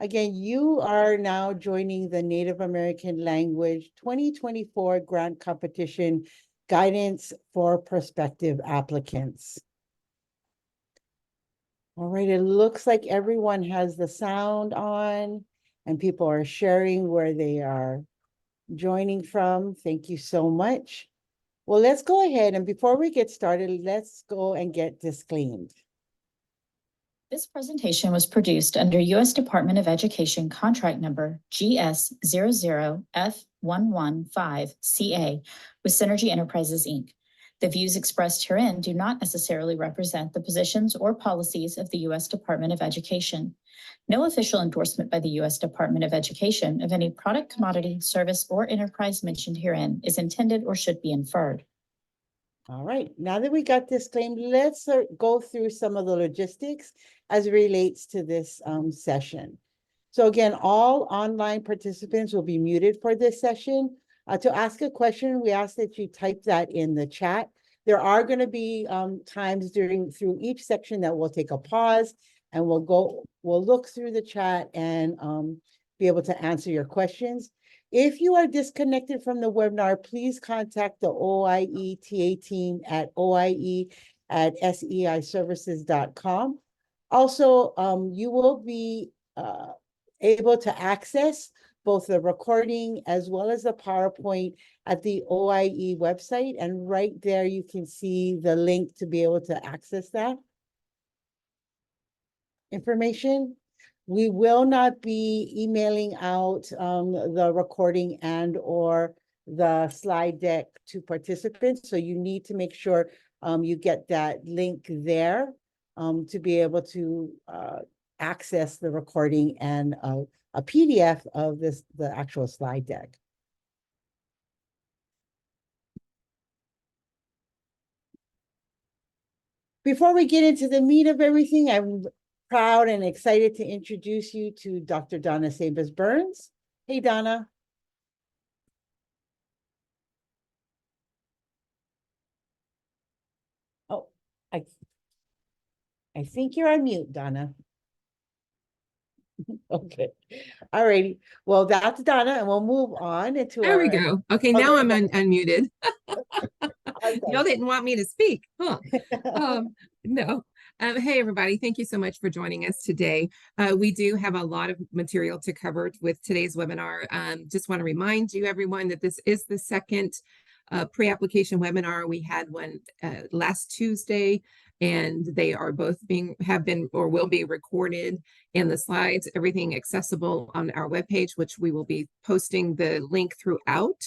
Again, you are now joining the Native American Language 2024 Grant Competition Guidance for Prospective Applicants. All right, it looks like everyone has the sound on and people are sharing where they are joining from. Thank you so much. Well, let's go ahead, and before we get started, let's go and get disclaimed. This presentation was produced under U.S. Department of Education contract number GS00F115CA with Synergy Enterprises, Inc. The views expressed herein do not necessarily represent the positions or policies of the U.S. Department of Education. No official endorsement by the U.S. Department of Education of any product, commodity, service, or enterprise mentioned herein is intended or should be inferred. All right, now that we got disclaimed, let's go through some of the logistics as it relates to this session. So again, all online participants will be muted for this session. To ask a question, we ask that you type that in the chat. There are going to be times through each section that we'll take a pause and we'll look through the chat and be able to answer your questions. If you are disconnected from the webinar, please contact the OIE-TA team at oie@seiservices.com. Also, you will be able to access both the recording as well as the PowerPoint at the OIE website. And right there, you can see the link to be able to access that information. We will not be emailing out the recording and or the slide deck to participants. So you need to make sure you get that link there to be able to access the recording and a PDF of the actual slide deck. Before we get into the meat of everything, I'm proud and excited to introduce you to Dr. Donna Sabas-Burns. Hey, Donna. Oh, I think you're on mute, Donna. Okay. All righty. Well, that's Donna, and we'll move on into There we go. Okay, now I'm unmuted. Okay. Y'all didn't want me to speak, huh? No. Hey, everybody. Thank you so much for joining us today. We do have a lot of material to cover with today's webinar. Just want to remind you, everyone, that this is the second pre-application webinar. We had one last Tuesday, and they are both have been or will be recorded, and the slides, everything accessible on our webpage, which we will be posting the link throughout.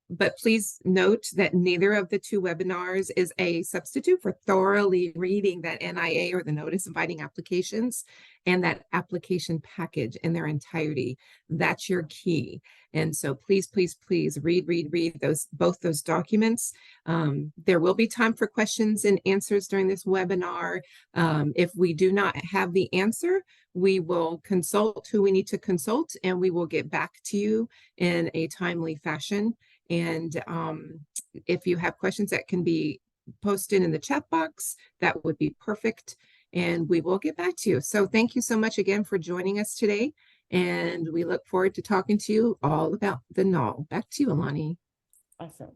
But please note that neither of the two webinars is a substitute for thoroughly reading that NIA or the Notice Inviting Applications and that application package in their entirety. That's your key. And so please, please, please read both those documents. There will be time for questions and answers during this webinar. If we do not have the answer, we will consult who we need to consult, and we will get back to you in a timely fashion. And if you have questions that can be posted in the chat box, that would be perfect. And we will get back to you. So thank you so much again for joining us today. And we look forward to talking to you all about the NAL. Back to you, Alani. Awesome.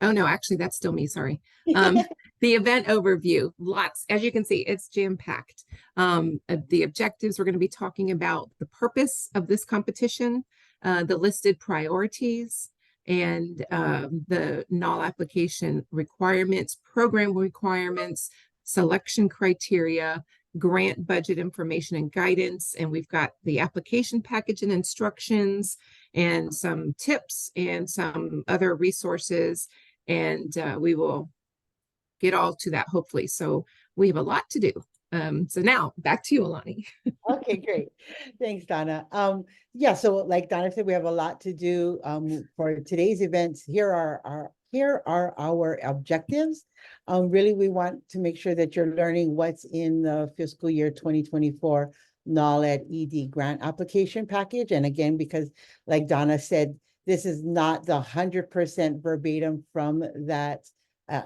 Oh, no, actually, that's still me. Sorry. The event overview, lots, as you can see, it's jam-packed. The objectives, we're going to be talking about the purpose of this competition, the listed priorities, and the NAL application requirements, program requirements, selection criteria, grant budget information and guidance, and we've got the application package and instructions, and some tips and some other resources, and we will get all to that hopefully. So we have a lot to do. So now back to you, Alani. Okay, great. Thanks, Donna. Yeah, so like Donna said, we have a lot to do for today's events. Here are our objectives. Really, we want to make sure that you're learning what's in the fiscal year 2024 NAL ED grant application package. And again, because like Donna said, this is not the 100% verbatim from that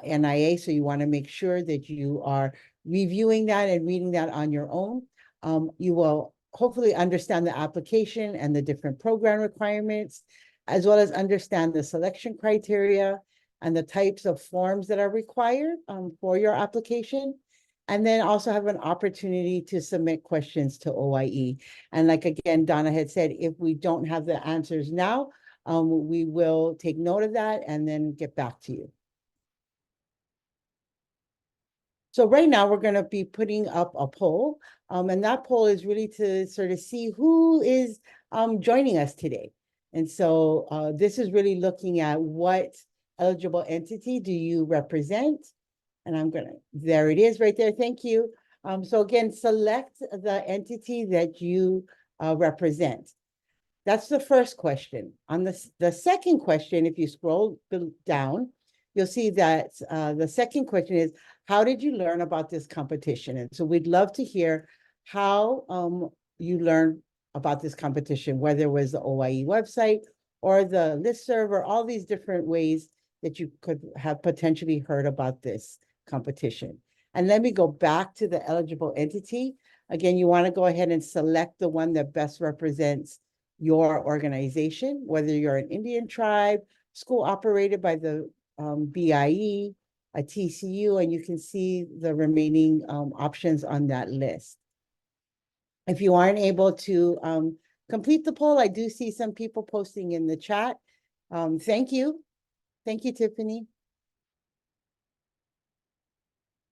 NIA. So you want to make sure that you are reviewing that and reading that on your own. You will hopefully understand the application and the different program requirements, as well as understand the selection criteria and the types of forms that are required for your application. And then also have an opportunity to submit questions to OIE. And like, again, Donna had said, if we don't have the answers now, we will take note of that and then get back to you. So right now we're going to be putting up a poll, and that poll is really to sort of see who is joining us today. And so this is really looking at what eligible entity do you represent? And I'm gonna, there it is right there, thank you. So again, select the entity that you represent. That's the first question. On the second question, if you scroll down, you'll see that the second question is, how did you learn about this competition? And so we'd love to hear how you learned about this competition, whether it was the OIE website or the listserv or all these different ways that you could have potentially heard about this competition. And let me go back to the eligible entity. Again, you want to go ahead and select the one that best represents your organization, whether you're an Indian tribe, school operated by the BIE, a TCU, and you can see the remaining options on that list. If you aren't able to complete the poll, I do see some people posting in the chat. Thank you. Thank you, Tiffany.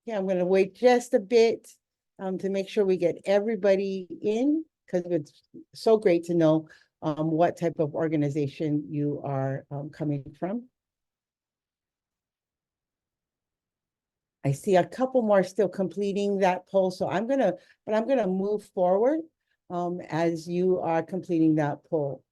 Yeah, I'm going to wait just a bit to make sure we get everybody in, because it's so great to know what type of organization you are coming from. I see a couple more still completing that poll, so I'm gonna move forward as you are completing that poll.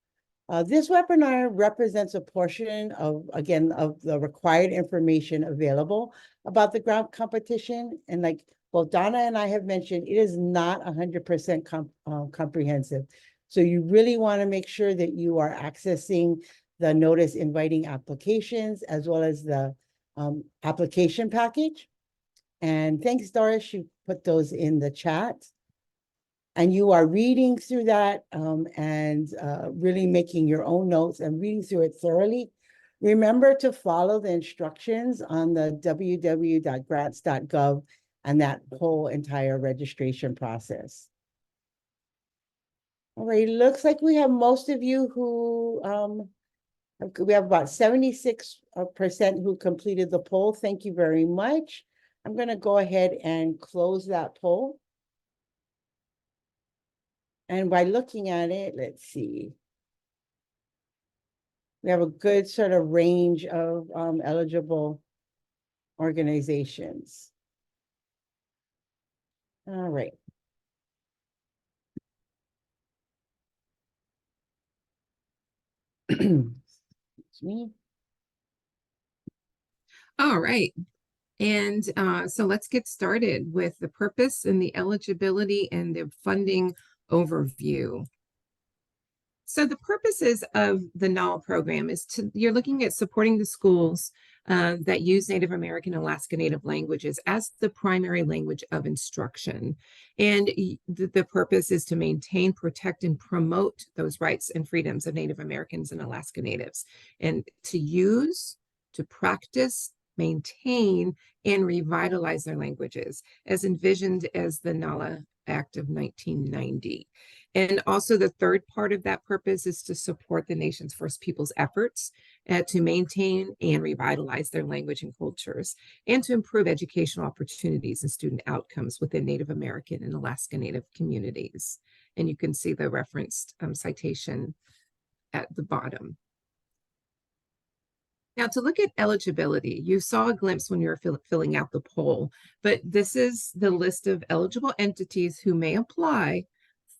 This webinar represents a portion of, again, of the required information available about the grant competition. And like both Donna and I have mentioned, it is not 100% comprehensive. So you really want to make sure that you are accessing the notice inviting applications as well as the application package. And thanks, Doris, you put those in the chat. And you are reading through that and really making your own notes and reading through it thoroughly. Remember to follow the instructions on the www.grants.gov and that whole entire registration process. All right, looks like we have most of you who, we have about 76% who completed the poll. Thank you very much. I'm going to go ahead and close that poll. And by looking at it, let's see. We have a good sort of range of eligible organizations. All right. Excuse me. All right. And so let's get started with the purpose and the eligibility and the funding overview. So the purposes of the NAL program is you're looking at supporting the schools that use Native American and Alaska Native languages as the primary language of instruction. And the purpose is to maintain, protect, and promote those rights and freedoms of Native Americans and Alaska Natives, and to use, to practice, maintain, and revitalize their languages as envisioned as the NALA Act of 1990. And also the third part of that purpose is to support the nation's First Peoples efforts to maintain and revitalize their language and cultures, and to improve educational opportunities and student outcomes within Native American and Alaska Native communities. And you can see the referenced citation at the bottom. Now, to look at eligibility, you saw a glimpse when you were filling out the poll, but this is the list of eligible entities who may apply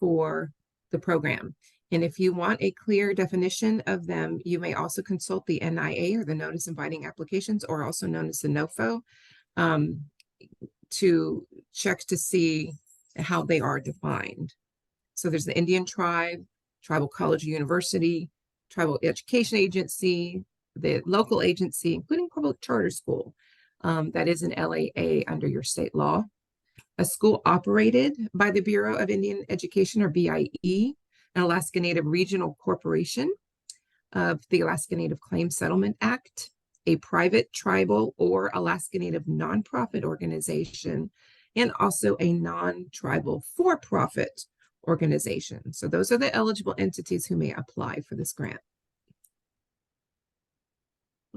for the program. And if you want a clear definition of them, you may also consult the NIA, or the Notice Inviting Applications, or also known as the NOFO, to check to see how they are defined. So there's the Indian tribe, tribal college or university, tribal education agency, the local agency, including public charter school, that is an LAA under your state law. a school operated by the Bureau of Indian Education, or BIE, an Alaska Native Regional Corporation of the Alaska Native Claims Settlement Act, a private, tribal, or Alaska Native nonprofit organization, and also a non-tribal for-profit organization. So those are the eligible entities who may apply for this grant.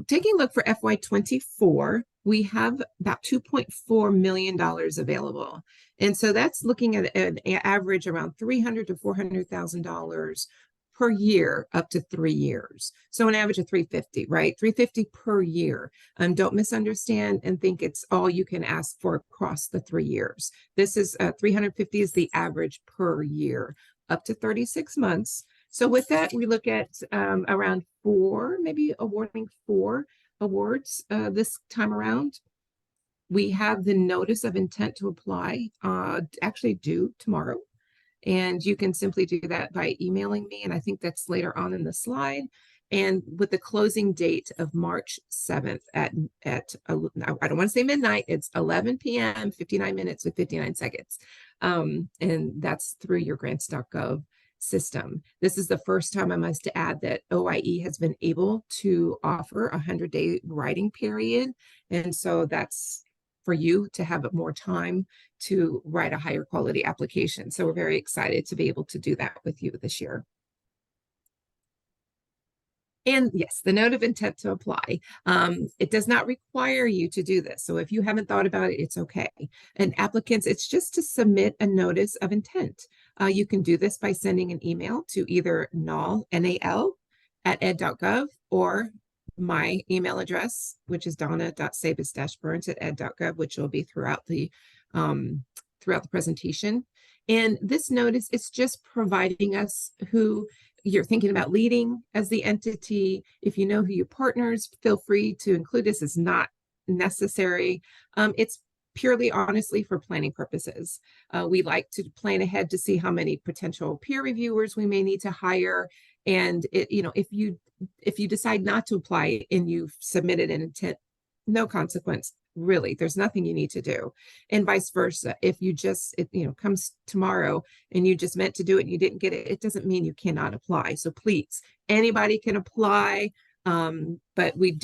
Taking a look for FY24, we have about $2.4 million available. And so that's looking at an average around $300,000 to $400,000 per year up to 3 years. So an average of $350,000, right? $350,000 per year. Don't misunderstand and think it's all you can ask for across the 3 years. This is $350,000 is the average per year up to 36 months. So with that, we look at around 4, maybe awarding 4 awards this time around. We have the notice of intent to apply actually due tomorrow. And you can simply do that by emailing me. And I think that's later on in the slide. And with the closing date of March 7th at I don't want to say midnight, it's 11 p.m., 59 minutes with 59 seconds. And that's through your grants.gov system. This is the first time, I must add, that OIE has been able to offer a 100-day writing period. And so that's for you to have more time to write a higher quality application. So we're very excited to be able to do that with you this year. And yes, the note of intent to apply. It does not require you to do this. So if you haven't thought about it, it's okay. And applicants, it's just to submit a notice of intent. You can do this by sending an email to either NAL, N-A-L, @ed.gov, or my email address, which is donna.sabis-burns@ed.gov, which will be throughout the presentation. And this notice is just providing us who you're thinking about leading as the entity. If you know who your partners, feel free to include this. It's not necessary. It's purely, honestly, for planning purposes. We like to plan ahead to see how many potential peer reviewers we may need to hire. And if you decide not to apply and you've submitted an intent, no consequence. Really, there's nothing you need to do. And vice versa. If you just, comes tomorrow and you just meant to do it and you didn't get it, it doesn't mean you cannot apply. So please, anybody can apply. But we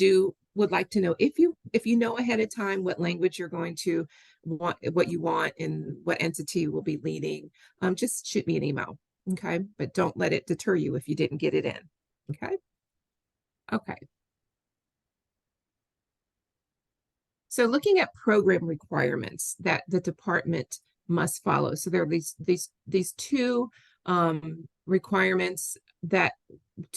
would like to know if you know ahead of time what language you're going to want, what you want, and what entity will be leading. Just shoot me an email. Okay. But don't let it deter you if you didn't get it in. Okay. Okay. So looking at program requirements that the department must follow. So there are these 2 requirements, that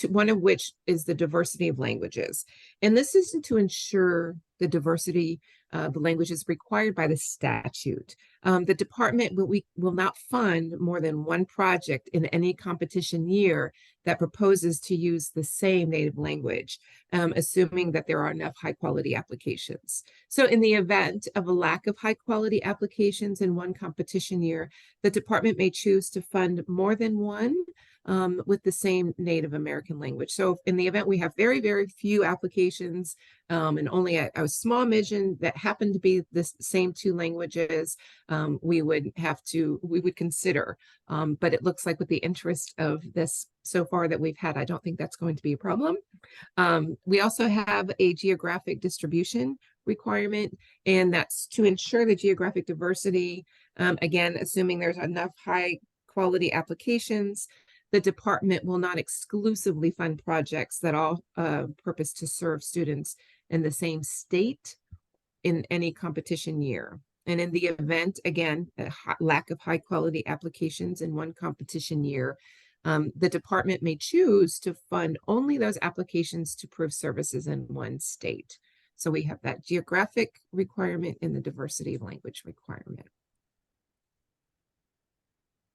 one of which is the diversity of languages. And this is to ensure the diversity of the languages required by the statute. The department will not fund more than 1 project in any competition year that proposes to use the same native language, assuming that there are enough high-quality applications. So in the event of a lack of high-quality applications in 1 competition year, the department may choose to fund more than 1 with the same Native American language. So in the event we have very, very few applications and only a small margin that happen to be the same 2 languages, we would consider. But it looks like with the interest of this so far that we've had, I don't think that's going to be a problem. We also have a geographic distribution requirement, and that's to ensure the geographic diversity. Again, assuming there's enough high quality applications, the department will not exclusively fund projects that all purpose to serve students in the same state in any competition year. And in the event, again, a lack of high quality applications in 1 competition year, the department may choose to fund only those applications to prove services in 1 state. So we have that geographic requirement and the diversity of language requirement.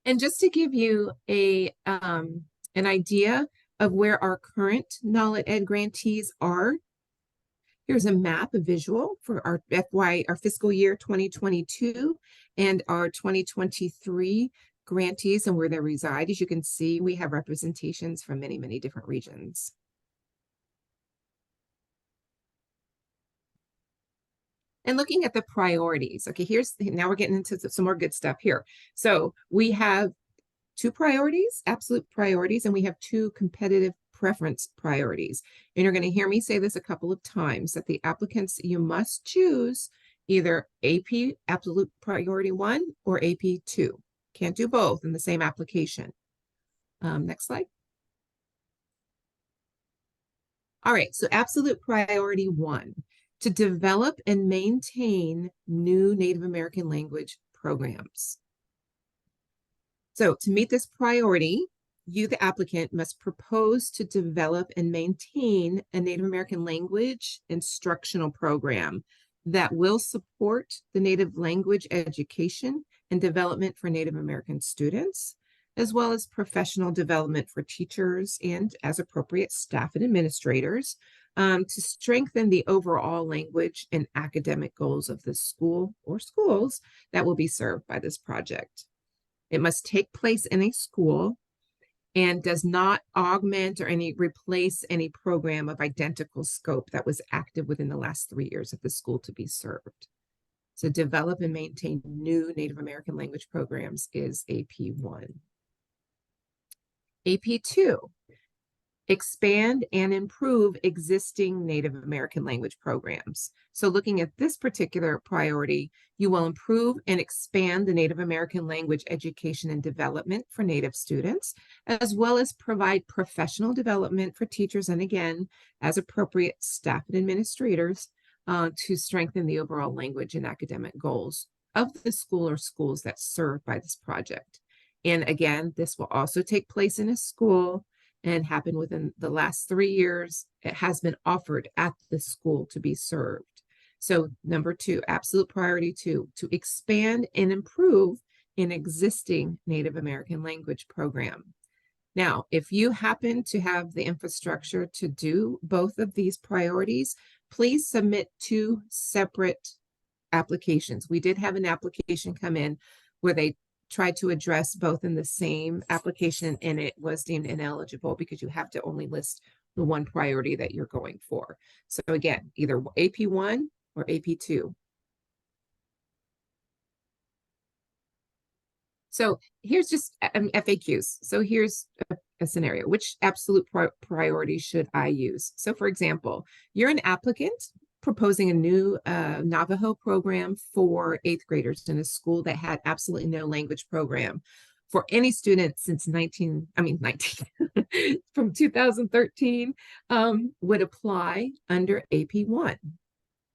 And just to give you an idea of where our current NAL ED grantees are, here's a map, a visual for our fiscal year 2022 and our 2023 grantees and where they reside. As you can see, we have representations from many, many different regions. And looking at the priorities. Okay, now we're getting into some more good stuff here. So we have 2 priorities, absolute priorities, and we have 2 competitive preference priorities. And you're going to hear me say this a couple of times, that the applicants, you must choose either AP absolute priority 1 or AP 2. Can't do both in the same application. Next slide. All right, so absolute priority 1, to develop and maintain new Native American language programs. So to meet this priority, you, the applicant, must propose to develop and maintain a Native American language instructional program that will support the Native language education and development for Native American students, as well as professional development for teachers and, as appropriate, staff and administrators, to strengthen the overall language and academic goals of the school or schools that will be served by this project. It must take place in a school and does not augment or replace any program of identical scope that was active within the last 3 years of the school to be served. So develop and maintain new Native American language programs is AP 1. AP 2, expand and improve existing Native American language programs. So looking at this particular priority, you will improve and expand the Native American language education and development for Native students, as well as provide professional development for teachers and, again, as appropriate, staff and administrators to strengthen the overall language and academic goals of the school or schools that's served by this project. And again, this will also take place in a school and happen within the last 3 years. It has been offered at the school to be served. So number 2, absolute priority 2, to expand and improve an existing Native American language program. Now, if you happen to have the infrastructure to do both of these priorities, please submit 2 separate applications. We did have an application come in where they tried to address both in the same application, and it was deemed ineligible because you have to only list the one priority that you're going for. So again, either AP 1 or AP 2. So here's just FAQs. So here's a scenario. Which absolute priority should I use? So for example, you're an applicant proposing a new Navajo program for 8th graders in a school that had absolutely no language program for any student since from 2013 would apply under AP 1.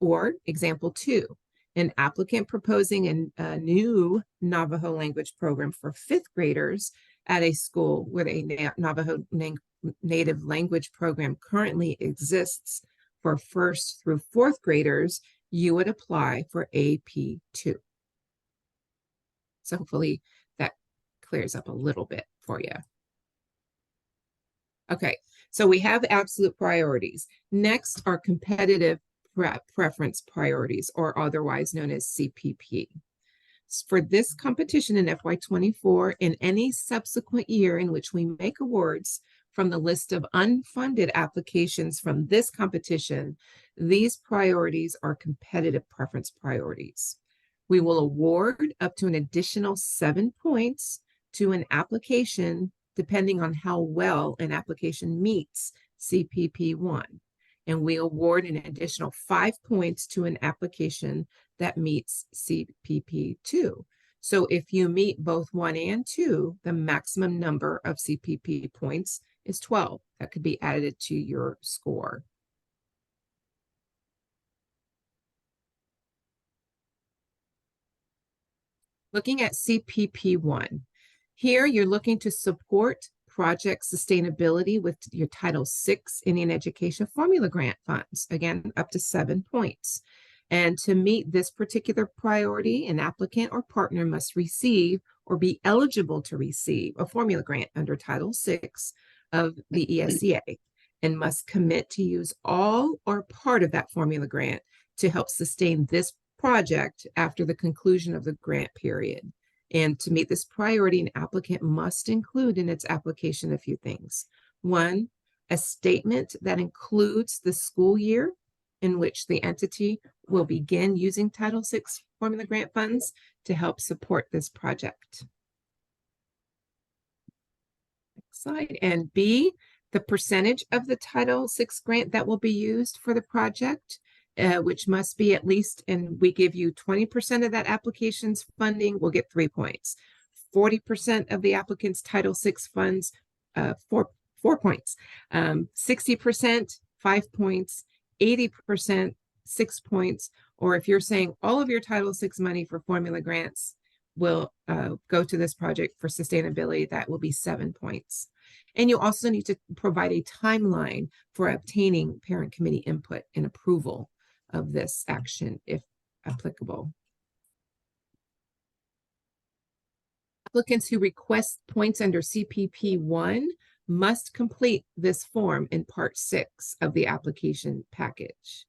Or example 2, an applicant proposing a new Navajo language program for 5th graders at a school where a Navajo native language program currently exists for 1st through 4th graders, you would apply for AP 2. So hopefully that clears up a little bit for you. Okay, so we have absolute priorities. Next are competitive preference priorities, or otherwise known as CPP. For this competition in FY24 and any subsequent year in which we make awards from the list of unfunded applications from this competition, these priorities are competitive preference priorities. We will award up to an additional 7 points to an application depending on how well an application meets CPP 1. And we award an additional 5 points to an application that meets CPP 2. So if you meet both 1 and 2, the maximum number of CPP points is 12. That could be added to your score. Looking at CPP 1, here you're looking to support project sustainability with your Title VI Indian Education Formula Grant funds, again, up to 7 points. And to meet this particular priority, an applicant or partner must receive or be eligible to receive a formula grant under Title VI of the ESEA and must commit to use all or part of that formula grant to help sustain this project after the conclusion of the grant period. And to meet this priority, an applicant must include in its application a few things. 1, a statement that includes the school year in which the entity will begin using Title VI formula grant funds to help support this project. Next slide. And B, the percentage of the Title VI grant that will be used for the project, which must be at least, and we give you 20% of that application's funding, will get 3 points. 40% of the applicant's Title VI funds, 4 points. 60%, 5 points. 80%, 6 points. Or if you're saying all of your Title VI money for formula grants will go to this project for sustainability, that will be 7 points. And you also need to provide a timeline for obtaining parent committee input and approval of this action, if applicable. Applicants who request points under CPP 1 must complete this form in Part 6 of the application package.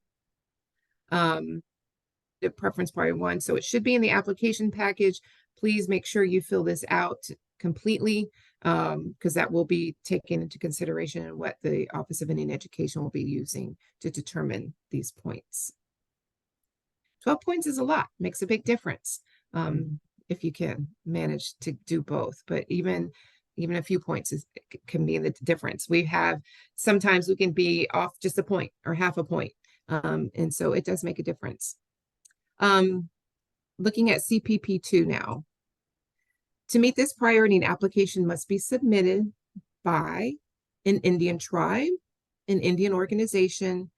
The preference part 1, so it should be in the application package. Please make sure you fill this out completely, because that will be taken into consideration in what the Office of Indian Education will be using to determine these points. 12 points is a lot, makes a big difference if you can manage to do both, but even a few points can be the difference. We have, sometimes we can be off just a point or half a point. And so it does make a difference. Looking at CPP2 now. To meet this priority, an application must be submitted by an Indian tribe, an Indian organization,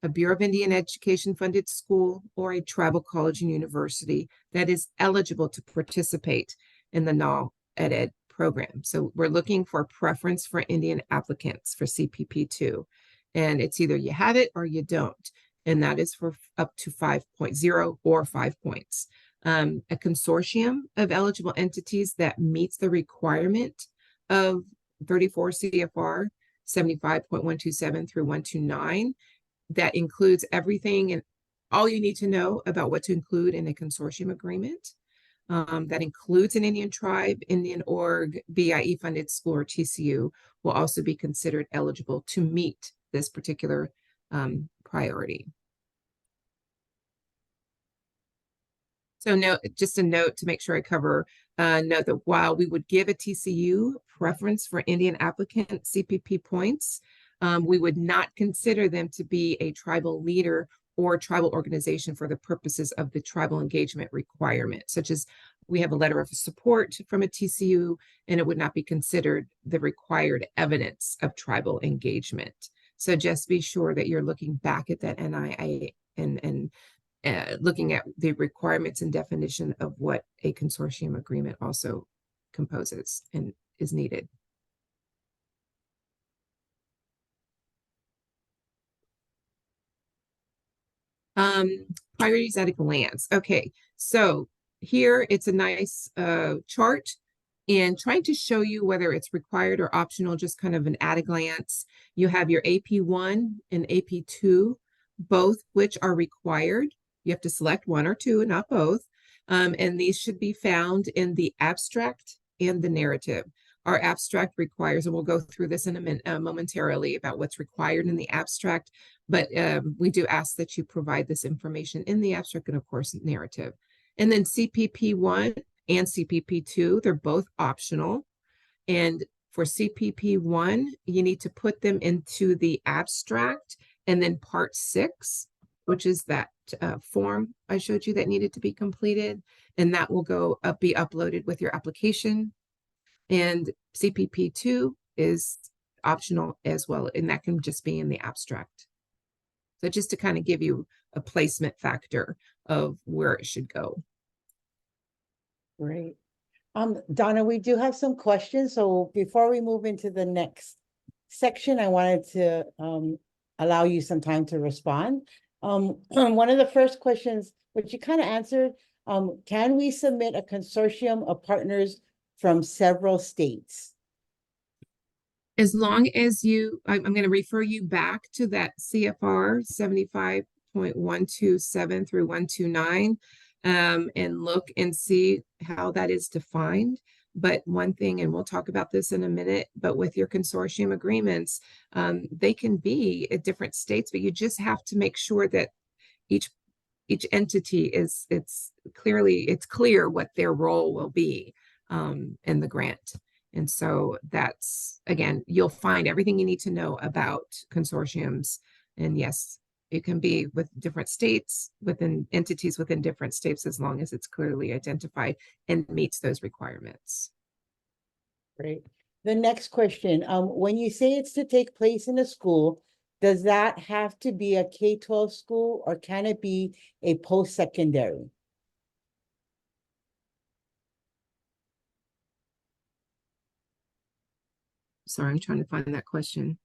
a Bureau of Indian Education funded school, or a tribal college and university that is eligible to participate in the NAL ED program. So we're looking for a preference for Indian applicants for CPP2. And it's either you have it or you don't. And that is for up to 5.0 or 5 points. A consortium of eligible entities that meets the requirement of 34 CFR 75.127 through 129, that includes everything and all you need to know about what to include in a consortium agreement. That includes an Indian tribe, Indian org, BIE funded school, or TCU will also be considered eligible to meet this particular priority. So just a note to make sure I cover, note that while we would give a TCU preference for Indian applicant CPP points, we would not consider them to be a tribal leader or tribal organization for the purposes of the tribal engagement requirement, such as we have a letter of support from a TCU, and it would not be considered the required evidence of tribal engagement. So just be sure that you're looking back at that NIA and looking at the requirements and definition of what a consortium agreement also composes and is needed. Priorities at a glance. Okay, so here it's a nice chart and trying to show you whether it's required or optional, just kind of an at a glance. You have your AP1 and AP2, both which are required. You have to select one or two, not both. And these should be found in the abstract and the narrative. Our abstract requires, and we'll go through this in a minute, momentarily about what's required in the abstract, but we do ask that you provide this information in the abstract and of course narrative. And then CPP1 and CPP2, they're both optional. And for CPP1, you need to put them into the abstract and then part 6, which is that form I showed you that needed to be completed. And that will be uploaded with your application. And CPP2 is optional as well, and that can just be in the abstract. So just to kind of give you a placement factor of where it should go. Great. Donna, we do have some questions. So before we move into the next section, I wanted to allow you some time to respond. One of the first questions, which you kind of answered, can we submit a consortium of partners from several states? As long as I'm going to refer you back to that CFR 75.127 through 129 and look and see how that is defined. But one thing, and we'll talk about this in a minute, but with your consortium agreements, they can be at different states, but you just have to make sure that each entity it's clear what their role will be in the grant. And so that's, again, you'll find everything you need to know about consortiums. And yes, it can be with different states, within entities within different states, as long as it's clearly identified and meets those requirements. Great. The next question, when you say it's to take place in a school, does that have to be a K-12 school or can it be a post-secondary? Sorry, I'm trying to find that question.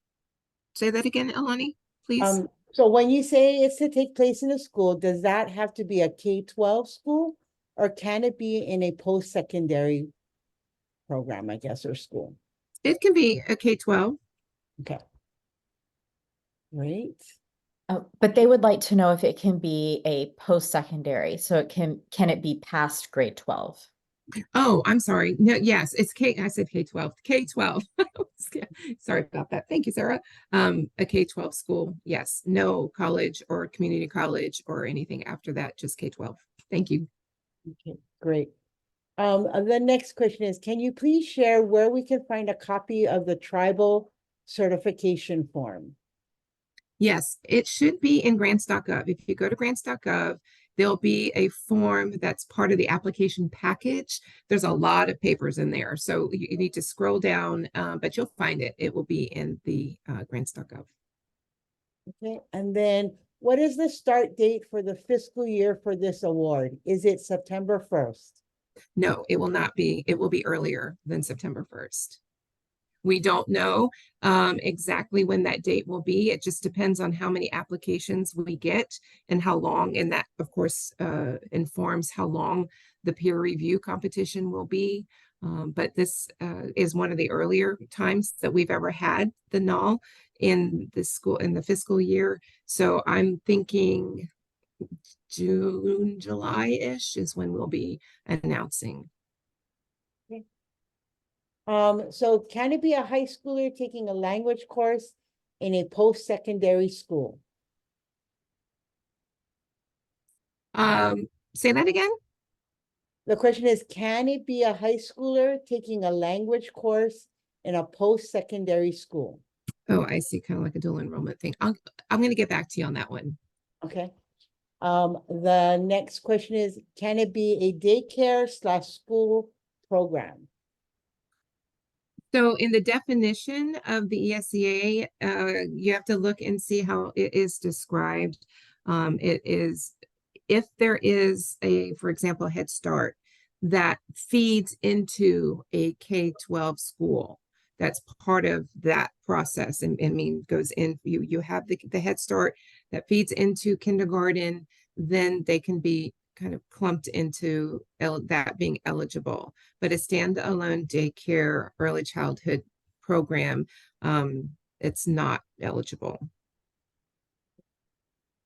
Say that again, Elani, please. So when you say it's to take place in a school, does that have to be a K-12 school or can it be in a post-secondary program, I guess, or school? It can be a K-12. Okay. Great. But they would like to know if it can be a post-secondary, so it can it be past grade 12? Oh, I'm sorry. No, yes, it's I said K-12. K-12. Sorry about that. Thank you, Sarah. A K-12 school. Yes. No college or community college or anything after that, just K-12. Thank you. Okay, great. The next question is, can you please share where we can find a copy of the tribal certification form? Yes, it should be in grants.gov. If you go to grants.gov, there'll be a form that's part of the application package. There's a lot of papers in there, so you need to scroll down, but you'll find it. It will be in the grants.gov. Okay, and then what is the start date for the fiscal year for this award? Is it September 1st? No, it will not be. It will be earlier than September 1st. We don't know exactly when that date will be. It just depends on how many applications we get and how long, and that, of course, informs how long the peer review competition will be. But this is one of the earlier times that we've ever had the NAL in the fiscal year. So I'm thinking June, July-ish is when we'll be announcing. So can it be a high schooler taking a language course in a post-secondary school? Say that again? The question is, can it be a high schooler taking a language course in a post-secondary school? Oh, I see, kind of like a dual enrollment thing. I'm going to get back to you on that one. Okay. The next question is, can it be a daycare/school program? So in the definition of the ESEA, you have to look and see how it is described. It is, if there is for example, Head Start that feeds into a K-12 school, that's part of that process, and goes in, you have the Head Start that feeds into kindergarten, then they can be kind of clumped into that being eligible. But a standalone daycare early childhood program, it's not eligible.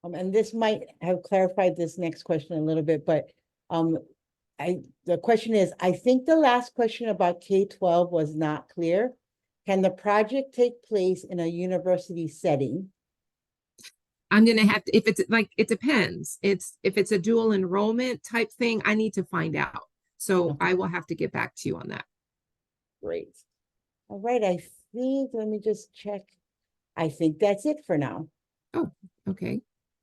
And this might have clarified this next question a little bit, but the question is, I think the last question about K-12 was not clear. Can the project take place in a university setting? I'm going to have to, if it's like, it depends. If it's a dual enrollment type thing, I need to find out. So I will have to get back to you on that. Great. All right, I think, let me just check. I think that's it for now. Oh, okay.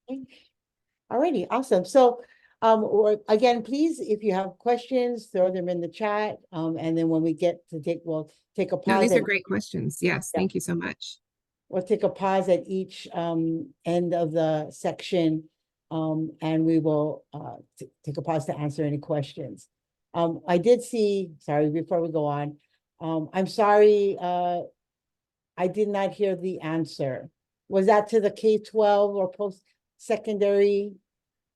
All righty, awesome. So again, please, if you have questions, throw them in the chat. And then when we get to we'll take a pause. No, these are great questions. Yes, thank you so much. We'll take a pause at each end of the section, and we will take a pause to answer any questions. I did see, sorry, before we go on, I'm sorry, I did not hear the answer. Was that to the K-12 or post-secondary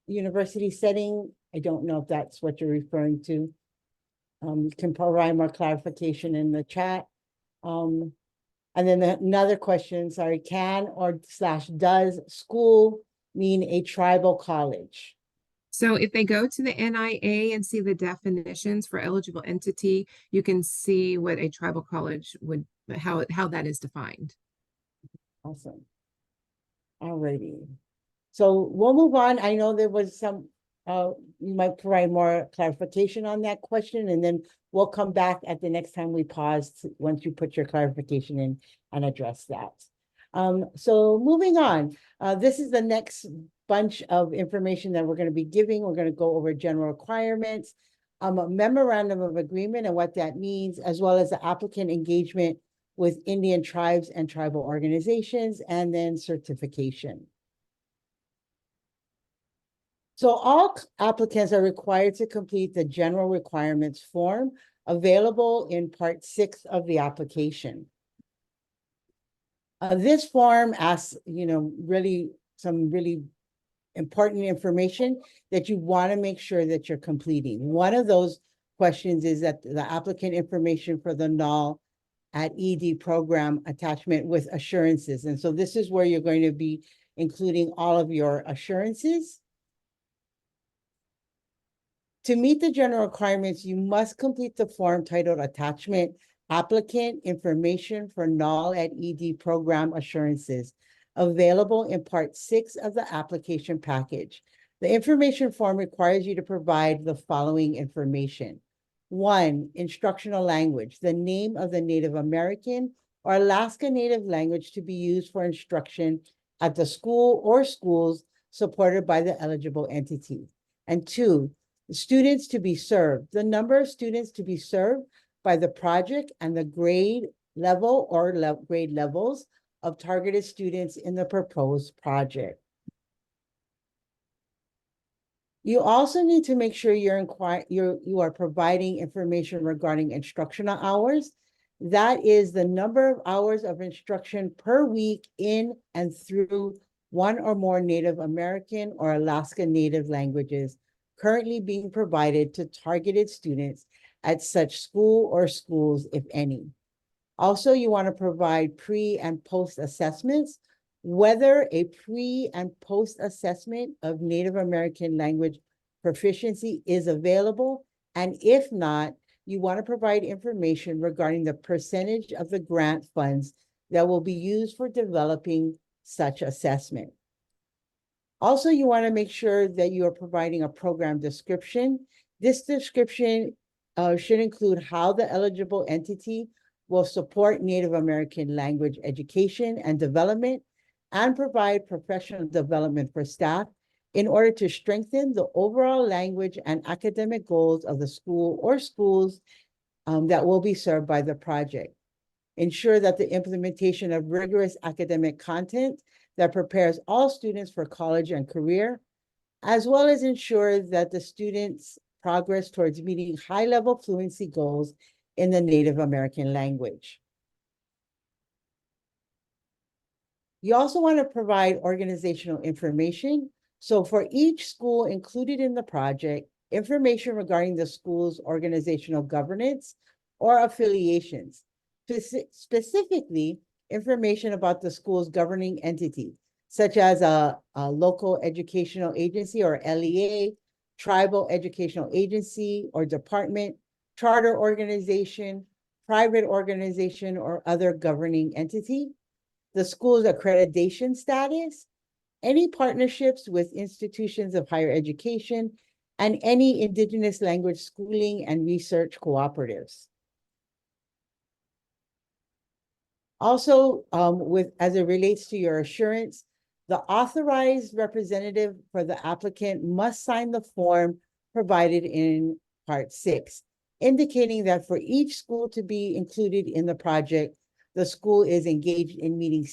university setting? I don't know if that's what you're referring to. You can provide more clarification in the chat. And then another question, sorry, can or / does school mean a tribal college? So if they go to the NIA and see the definitions for eligible entity, you can see what a tribal college would, how that is defined. Awesome. All righty. So we'll move on. I know there was some, you might provide more clarification on that question, and then we'll come back at the next time we pause, once you put your clarification in and address that. So moving on, this is the next bunch of information that we're going to be giving. We're going to go over general requirements, a memorandum of agreement and what that means, as well as the applicant engagement with Indian tribes and tribal organizations, and then certification. So all applicants are required to complete the general requirements form available in part 6 of the application. This form asks, some really important information that you want to make sure that you're completing. One of those questions is that the applicant information for the NAL ED program attachment with assurances. And so this is where you're going to be including all of your assurances. To meet the general requirements, you must complete the form titled Attachment Applicant Information for NAL ED Program Assurances, available in Part 6 of the application package. The information form requires you to provide the following information. 1, instructional language, the name of the Native American or Alaska Native language to be used for instruction at the school or schools supported by the eligible entity. And 2, students to be served, the number of students to be served by the project and the grade level or grade levels of targeted students in the proposed project. You also need to make sure you are providing information regarding instructional hours. That is the number of hours of instruction per week in and through one or more Native American or Alaska Native languages currently being provided to targeted students at such school or schools, if any. Also, you want to provide pre and post assessments, whether a pre and post assessment of Native American language proficiency is available, and if not, you want to provide information regarding the percentage of the grant funds that will be used for developing such assessment. Also, you want to make sure that you are providing a program description. This description should include how the eligible entity will support Native American language education and development and provide professional development for staff in order to strengthen the overall language and academic goals of the school or schools that will be served by the project. Ensure that the implementation of rigorous academic content that prepares all students for college and career, as well as ensure that the students progress towards meeting high-level fluency goals in the Native American language. You also want to provide organizational information. So for each school included in the project, information regarding the school's organizational governance or affiliations, specifically information about the school's governing entity, such as a local educational agency or LEA, tribal educational agency or department, charter organization, private organization, or other governing entity, the school's accreditation status, any partnerships with institutions of higher education, and any Indigenous language schooling and research cooperatives. Also, as it relates to your assurance, the authorized representative for the applicant must sign the form provided in Part 6, indicating that for each school to be included in the project, the school is engaged in meeting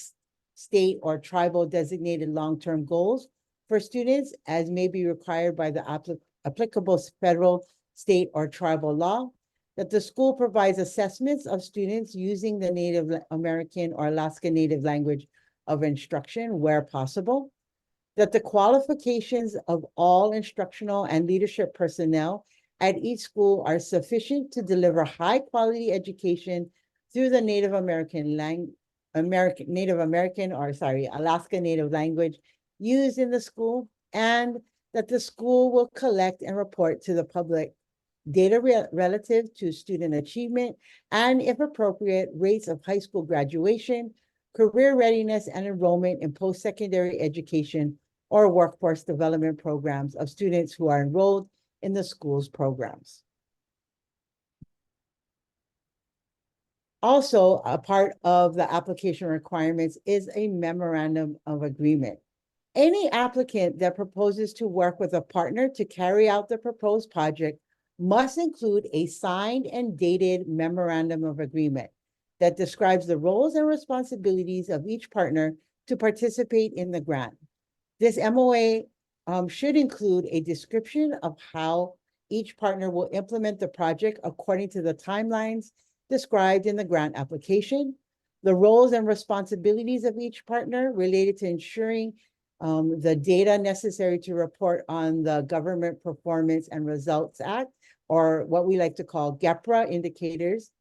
state or tribal designated long-term goals for students as may be required by the applicable federal, state, or tribal law, that the school provides assessments of students using the Native American or Alaska Native language of instruction where possible, that the qualifications of all instructional and leadership personnel at each school are sufficient to deliver high-quality education through the Native American Alaska Native language used in the school, and that the school will collect and report to the public data relative to student achievement and, if appropriate, rates of high school graduation, career readiness, and enrollment in post-secondary education or workforce development programs of students who are enrolled in the school's programs. Also, a part of the application requirements is a memorandum of agreement. Any applicant that proposes to work with a partner to carry out the proposed project must include a signed and dated memorandum of agreement that describes the roles and responsibilities of each partner to participate in the grant. This MOA should include a description of how each partner will implement the project according to the timelines described in the grant application, the roles and responsibilities of each partner related to ensuring the data necessary to report on the Government Performance and Results Act, or what we like to call GEPRA indicators,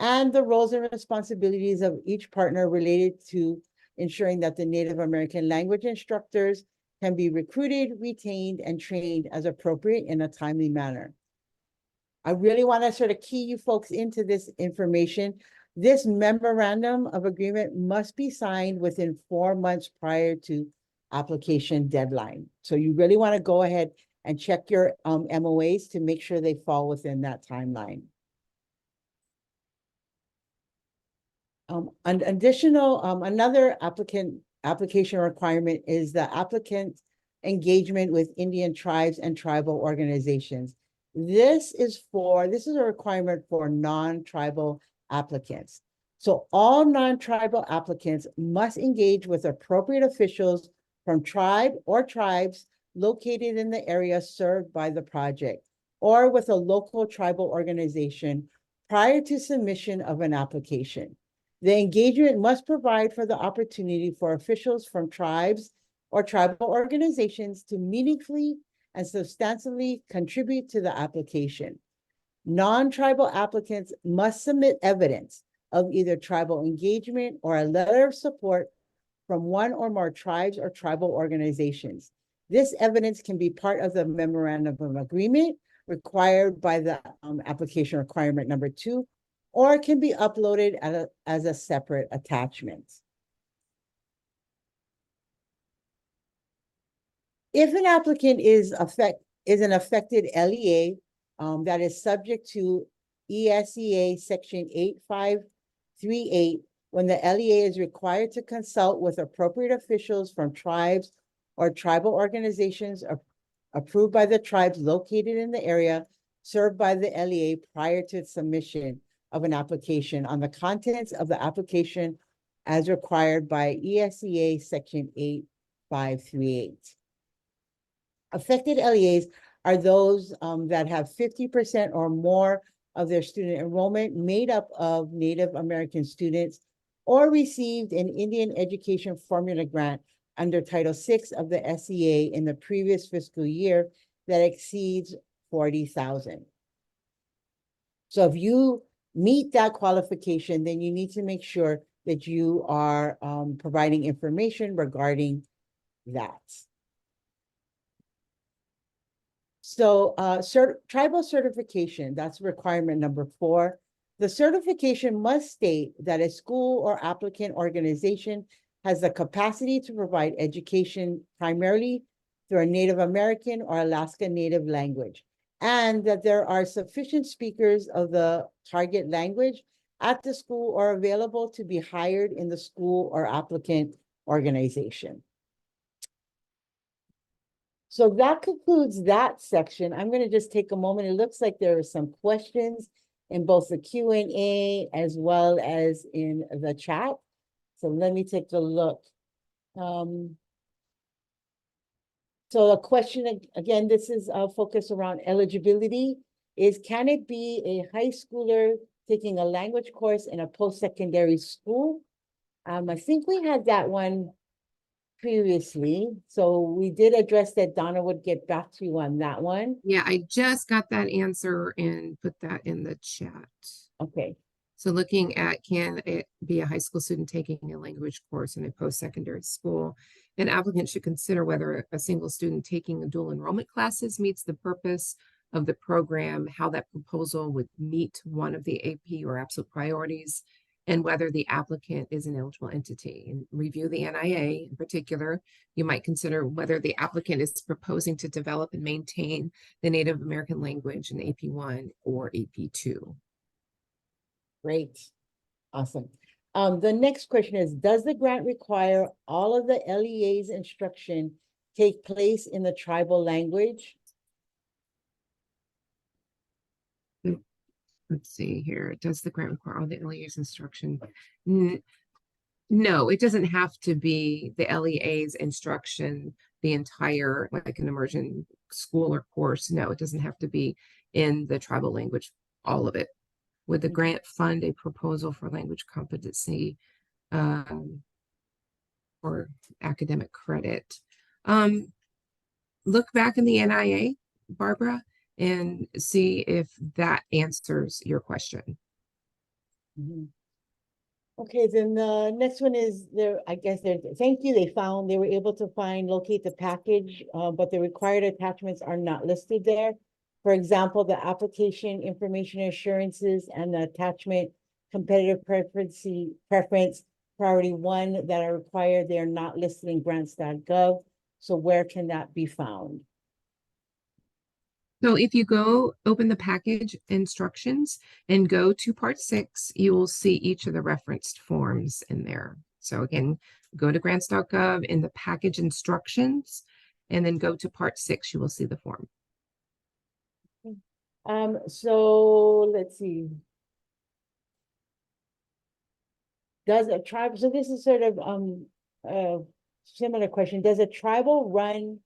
and the roles and responsibilities of each partner related to ensuring that the Native American language instructors can be recruited, retained, and trained as appropriate in a timely manner. I really want to sort of key you folks into this information. This memorandum of agreement must be signed within 4 months prior to application deadline. So you really want to go ahead and check your MOAs to make sure they fall within that timeline. An additional, another application requirement is the applicant's engagement with Indian tribes and tribal organizations. This is a requirement for non-tribal applicants. So all non-tribal applicants must engage with appropriate officials from tribe or tribes located in the area served by the project, or with a local tribal organization prior to submission of an application. The engagement must provide for the opportunity for officials from tribes or tribal organizations to meaningfully and substantially contribute to the application. Non-tribal applicants must submit evidence of either tribal engagement or a letter of support from one or more tribes or tribal organizations. This evidence can be part of the memorandum of agreement required by the application requirement number 2, or it can be uploaded as a separate attachment. If an applicant is an affected LEA that is subject to ESEA section 8538, when the LEA is required to consult with appropriate officials from tribes or tribal organizations approved by the tribes located in the area served by the LEA prior to its submission of an application on the contents of the application as required by ESEA section 8538. Affected LEAs are those that have 50% or more of their student enrollment made up of Native American students or received an Indian Education Formula Grant under Title VI of the SEA in the previous fiscal year that exceeds $40,000. So if you meet that qualification, then you need to make sure that you are providing information regarding that. So tribal certification, that's requirement number 4. The certification must state that a school or applicant organization has the capacity to provide education primarily through a Native American or Alaska Native language, and that there are sufficient speakers of the target language at the school or available to be hired in the school or applicant organization. So that concludes that section. I'm going to just take a moment. It looks like there are some questions in both the Q&A as well as in the chat. So let me take a look. So a question, again, this is focused around eligibility, is can it be a high schooler taking a language course in a post-secondary school? I think we had that one previously, so we did address that. Donna would get back to you on that one. Yeah, I just got that answer and put that in the chat. Okay. So looking at, can it be a high school student taking a language course in a post-secondary school? An applicant should consider whether a single student taking dual enrollment classes meets the purpose of the program, how that proposal would meet one of the AP or absolute priorities, and whether the applicant is an eligible entity. And review the NIA in particular. You might consider whether the applicant is proposing to develop and maintain the Native American language in AP1 or AP2. Great. Awesome. The next question is, does the grant require all of the LEA's instruction take place in the tribal language? Let's see here. Does the grant require all the LEA's instruction? No, it doesn't have to be the LEA's instruction, the entire, like an immersion school or course. No, it doesn't have to be in the tribal language, all of it. Would the grant fund a proposal for language competency or academic credit? Look back in the NIA, Barbara, and see if that answers your question. Mhm. Okay, then the next one is there, I guess there, thank you, they were able to locate the package, but the required attachments are not listed there. For example, the application information assurances and the attachment competitive preference priority 1 that are required, they are not listed in grants.gov. So where can that be found? So if you go open the package instructions and go to part 6, you will see each of the referenced forms in there. So again, go to grants.gov in the package instructions, and then go to part 6, you will see the form. So let's see. Does a tribe, so this is sort of a similar question. Does a tribal run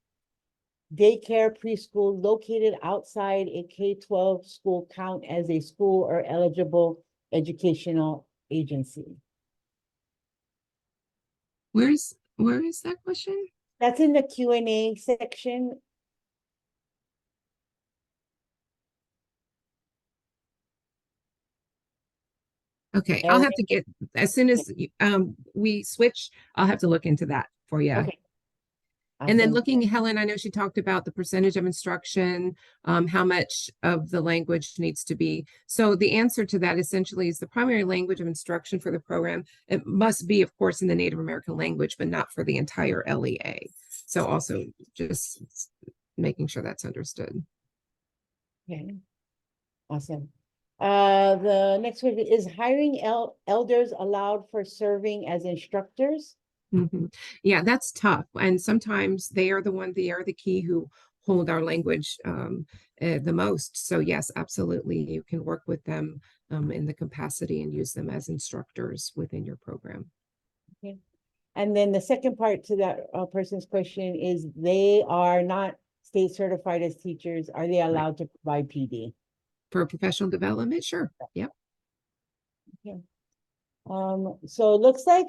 daycare preschool located outside a K-12 school count as a school or eligible educational agency? Where is that question? That's in the Q&A section. Okay, I'll have to get, as soon as we switch, I'll have to look into that for you. Okay. And then Awesome. looking, Helen, I know she talked about the percentage of instruction, how much of the language needs to be. So the answer to that essentially is the primary language of instruction for the program. It must be, of course, in the Native American language, but not for the entire LEA. So also just making sure that's understood. Okay. Awesome. The next one is hiring elders allowed for serving as instructors? Yeah, that's tough. And sometimes they are the key who hold our language the most. So yes, absolutely. You can work with them in the capacity and use them as instructors within your program. Okay. And then the second part to that person's question is they are not state certified as teachers. Are they allowed to provide PD? For professional development? Sure. Yep. Okay. So it looks like,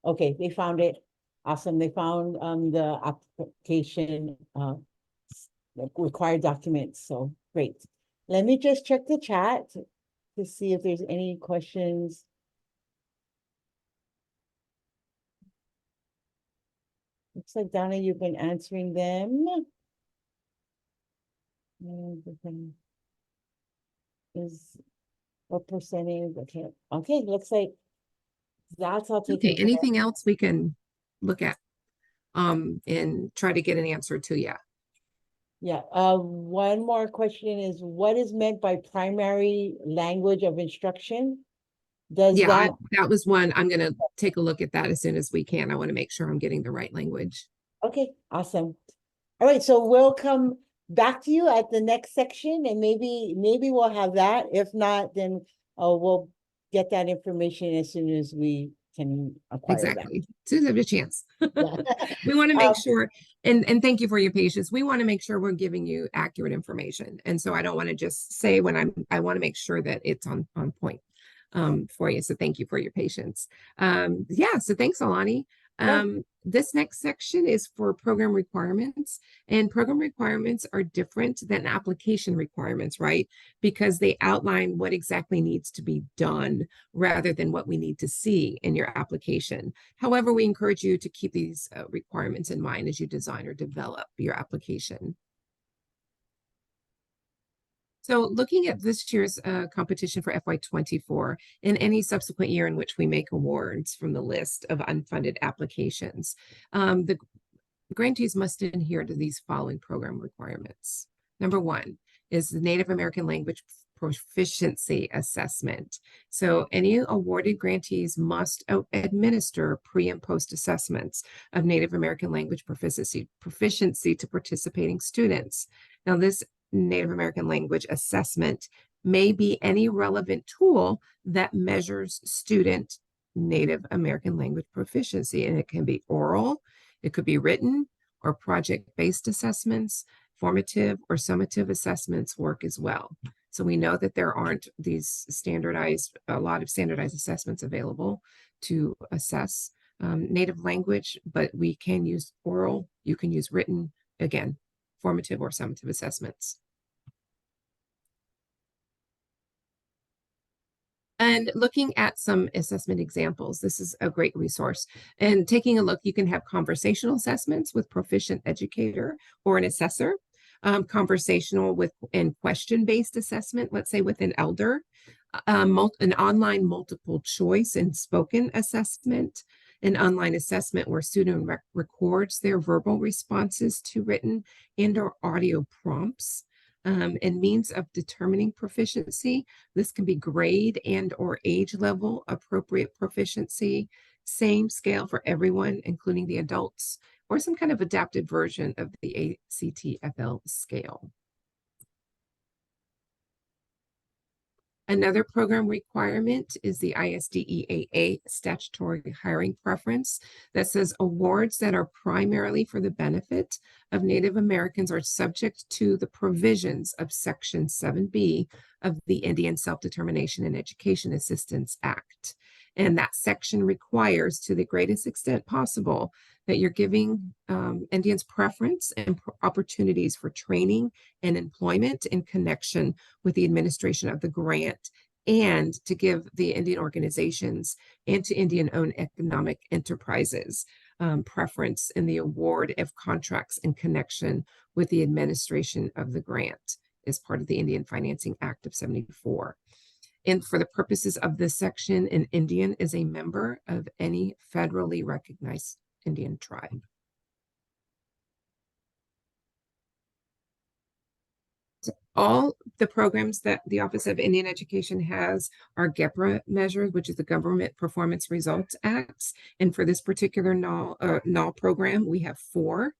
okay, they found it. Awesome. They found the application required documents. So great. Let me just check the chat to see if there's any questions. Looks like Donna, you've been answering them. Is what percentage? Okay, looks like that's all taken Okay, care of. anything else we can look at and try to get an answer to? Yeah. Yeah, one more question is what is meant by primary language of instruction? Does Yeah, that was one. I'm going to take a look at that as soon as we can. I want to make sure I'm getting the right language. Okay, awesome. All right, so we'll come back to you at the next section and maybe we'll have that. If not, then we'll get that information as soon as we can acquire Exactly. As soon as I have a chance. that. We want to make sure, and thank you for your patience. We want to make sure we're giving you accurate information. And so I don't want to just say I want to make sure that it's on point for you. So thank you for your patience. Yeah, so thanks, Alani. This next section is for program requirements, and program requirements are different than application requirements, right? Because they outline what exactly needs to be done rather than what we need to see in your application. However, we encourage you to keep these requirements in mind as you design or develop your application. So looking at this year's competition for FY24 and any subsequent year in which we make awards from the list of unfunded applications, the grantees must adhere to these following program requirements. Number one is the Native American Language Proficiency Assessment. So any awarded grantees must administer pre and post assessments of Native American language proficiency to participating students. Now, this Native American language assessment may be any relevant tool that measures student Native American language proficiency, and it can be oral, it could be written or project-based assessments, formative or summative assessments work as well. So we know that there aren't a lot of standardized assessments available to assess Native language, but we can use oral, you can use written, again, formative or summative assessments. And looking at some assessment examples, this is a great resource. And taking a look, you can have conversational assessments with proficient educator or an assessor, conversational and question-based assessment, let's say with an elder, an online multiple choice and spoken assessment, an online assessment where student records their verbal responses to written and or audio prompts. And means of determining proficiency. This can be grade and or age level appropriate proficiency, same scale for everyone, including the adults, or some kind of adapted version of the ACT-FL scale. Another program requirement is the ISDEAA statutory hiring preference that says awards that are primarily for the benefit of Native Americans are subject to the provisions of Section 7B of the Indian Self-Determination and Education Assistance Act. And that section requires, to the greatest extent possible, that you're giving Indians preference and opportunities for training and employment in connection with the administration of the grant, and to give the Indian organizations and to Indian-owned economic enterprises preference in the award of contracts in connection with the administration of the grant as part of the Indian Financing Act of '74. And for the purposes of this section, an Indian is a member of any federally recognized Indian tribe. So all the programs that the Office of Indian Education has are GEPRA measures, which is the Government Performance Results Acts. And for this particular NAL program, we have four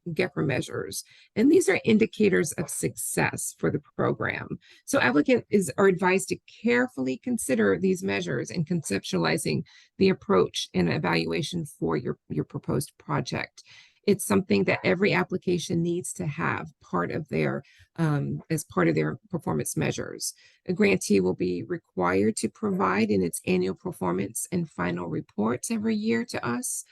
GEPRA measures. And these are indicators of success for the program. So applicants are advised to carefully consider these measures in conceptualizing the approach and evaluation for your proposed project. It's something that every application needs to have part of their as part of their performance measures. A grantee will be required to provide in its annual performance and final reports every year to us.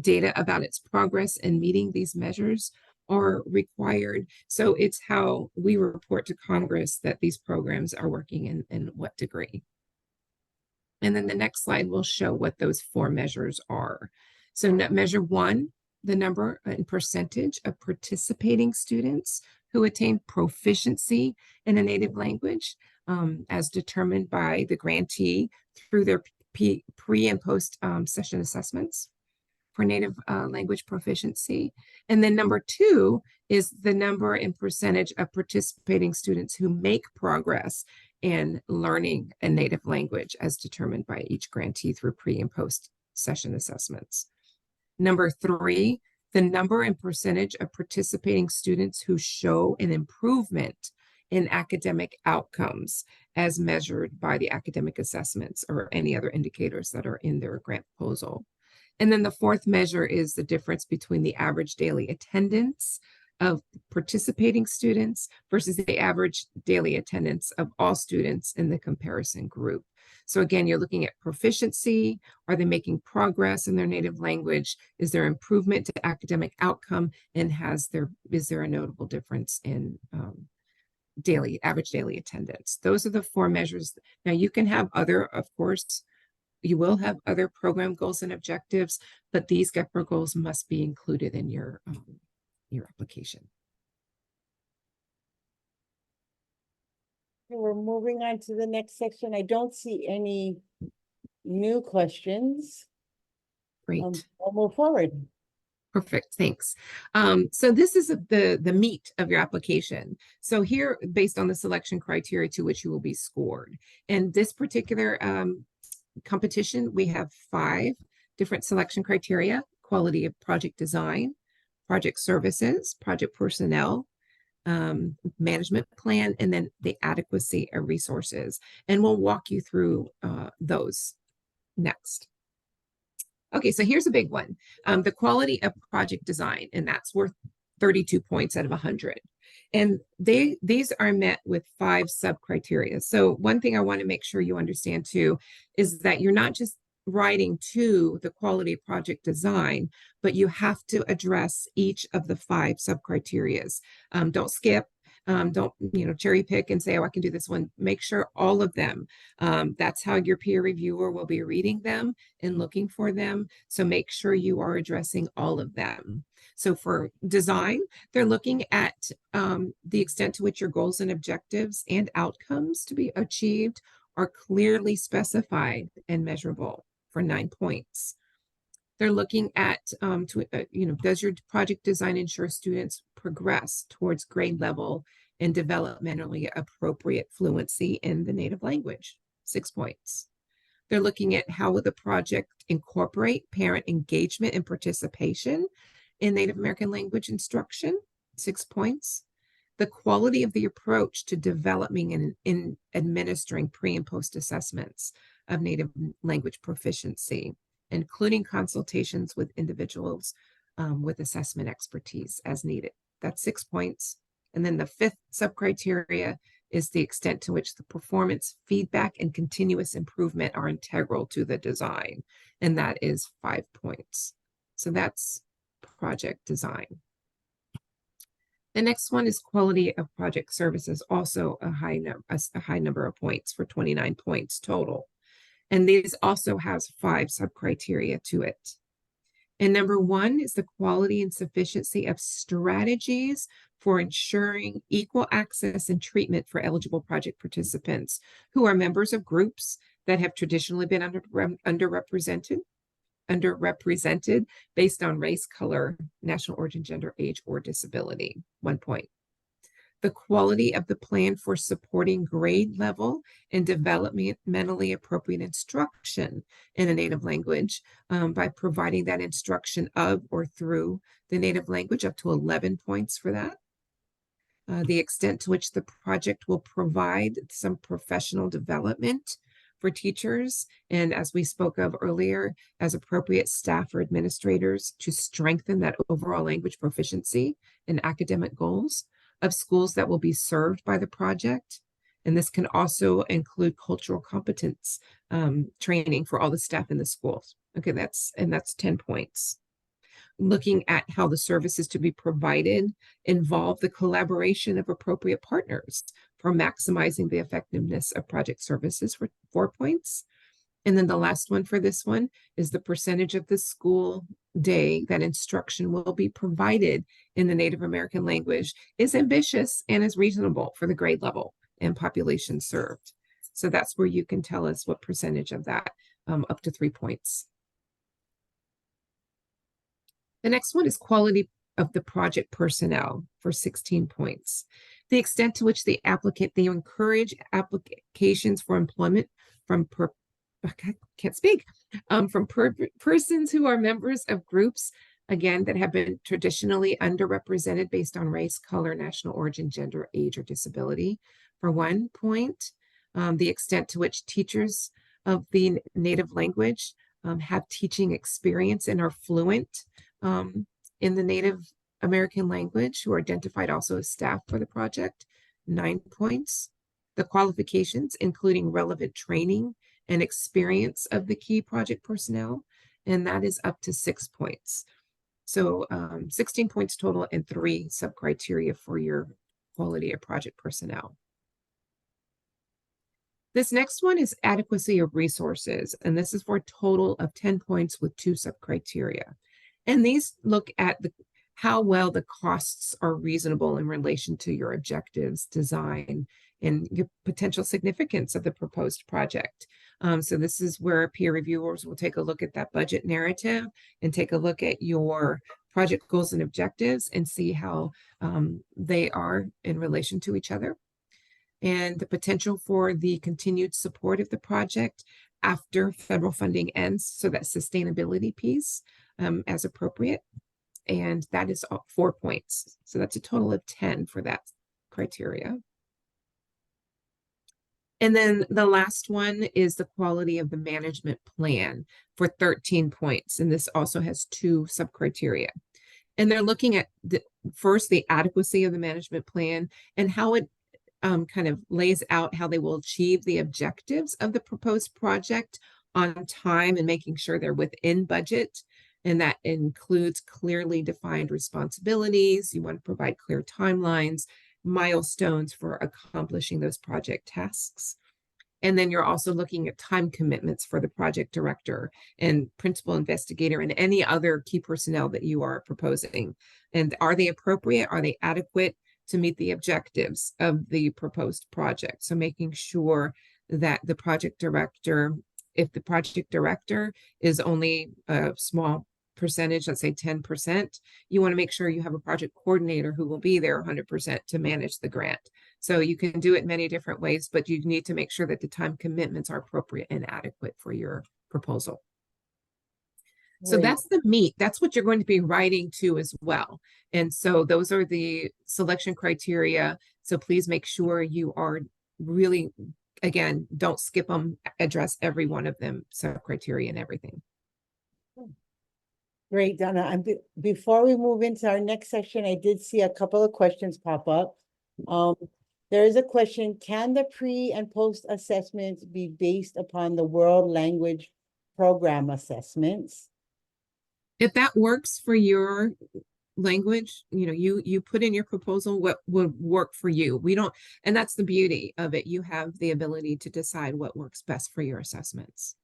Data about its progress in meeting these measures are required. So it's how we report to Congress that these programs are working in what degree. And then the next slide will show what those four measures are. So measure one, the number and percentage of participating students who attain proficiency in a native language as determined by the grantee through their pre and post session assessments for native language proficiency. And then number two is the number and percentage of participating students who make progress in learning a native language as determined by each grantee through pre and post session assessments. Number three, the number and percentage of participating students who show an improvement in academic outcomes as measured by the academic assessments or any other indicators that are in their grant proposal. And then the fourth measure is the difference between the average daily attendance of participating students versus the average daily attendance of all students in the comparison group. So again, you're looking at proficiency. Are they making progress in their native language? Is there improvement to academic outcome? And is there a notable difference in average daily attendance? Those are the four measures. Now you can have other, of course, you will have other program goals and objectives, but these GEPRA goals must be included in your application. We're moving on to the next section. I don't see any new questions. Great. We'll move forward. Perfect, thanks. So this is the meat of your application. So here, based on the selection criteria to which you will be scored. And this particular competition, we have 5 different selection criteria: quality of project design, project services, project personnel, management plan, and then the adequacy of resources. And we'll walk you through those next. Okay, so here's a big one. The quality of project design, and that's worth 32 points out of 100. And these are met with 5 sub-criteria. So one thing I want to make sure you understand too is that you're not just writing to the quality of project design, but you have to address each of the 5 sub-criterias. Don't skip. Don't cherry pick and say, oh, I can do this one. Make sure all of them. That's how your peer reviewer will be reading them and looking for them. So make sure you are addressing all of them. So for design, they're looking at the extent to which your goals and objectives and outcomes to be achieved are clearly specified and measurable for 9 points. They're looking at, does your project design ensure students progress towards grade level and developmentally appropriate fluency in the native language? 6 points. They're looking at how will the project incorporate parent engagement and participation in Native American language instruction? 6 points. The quality of the approach to developing and in administering pre and post assessments of native language proficiency, including consultations with individuals with assessment expertise as needed. That's 6 points. And then the 5th sub-criteria is the extent to which the performance, feedback, and continuous improvement are integral to the design. And that is 5 points. So that's project design. The next one is quality of project services, also a high number of points for 29 points total. And these also has 5 sub-criteria to it. And number 1 is the quality and sufficiency of strategies for ensuring equal access and treatment for eligible project participants who are members of groups that have traditionally been underrepresented based on race, color, national origin, gender, age, or disability. 1 point. The quality of the plan for supporting grade level and developmentally appropriate instruction in a native language by providing that instruction of or through the native language, up to 11 points for that. The extent to which the project will provide some professional development for teachers, and as we spoke of earlier, as appropriate staff or administrators to strengthen that overall language proficiency and academic goals of schools that will be served by the project. And this can also include cultural competence training for all the staff in the schools. Okay, that's 10 points. Looking at how the services to be provided involve the collaboration of appropriate partners for maximizing the effectiveness of project services for 4 points. And then the last one for this one is the percentage of the school day that instruction will be provided in the Native American language is ambitious and is reasonable for the grade level and population served. So that's where you can tell us what percentage of that, up to 3 points. The next one is quality of the project personnel for 16 points. The extent to which they encourage applications for employment from persons who are members of groups, again, that have been traditionally underrepresented based on race, color, national origin, gender, age, or disability, for 1 point. The extent to which teachers of the native language have teaching experience and are fluent in the Native American language, who are identified also as staff for the project, 9 points. The qualifications, including relevant training and experience of the key project personnel, and that is up to 6 points. So 16 points total and 3 sub-criteria for your quality of project personnel. This next one is adequacy of resources, and this is for a total of 10 points with 2 sub-criteria. And these look at how well the costs are reasonable in relation to your objectives, design, and your potential significance of the proposed project. So this is where peer reviewers will take a look at that budget narrative and take a look at your project goals and objectives and see how they are in relation to each other, and the potential for the continued support of the project after federal funding ends. So that sustainability piece as appropriate. And that is 4 points. So that's a total of 10 for that criteria. And then the last one is the quality of the management plan for 13 points. And this also has 2 sub-criteria. And they're looking at first the adequacy of the management plan and how it kind of lays out how they will achieve the objectives of the proposed project on time and making sure they're within budget. And that includes clearly defined responsibilities. You want to provide clear timelines, milestones for accomplishing those project tasks. And then you're also looking at time commitments for the project director and principal investigator and any other key personnel that you are proposing. And are they appropriate? Are they adequate to meet the objectives of the proposed project? So making sure that the project director, if the project director is only a small percentage, let's say 10%, you want to make sure you have a project coordinator who will be there 100% to manage the grant. So you can do it many different ways, but you need to make sure that the time commitments are appropriate and adequate for your proposal. So that's the meat. That's what you're going to be writing to as well. And so those are the selection criteria. So please make sure you are really, again, don't skip them, address every one of them, sub-criteria and everything. Great, Donna. And before we move into our next section, I did see a couple of questions pop up. There is a question: can the pre and post assessments be based upon the world language program assessments? If that works for your language, you put in your proposal what would work for you. We don't, and that's the beauty of it. You have the ability to decide what works best for your assessments.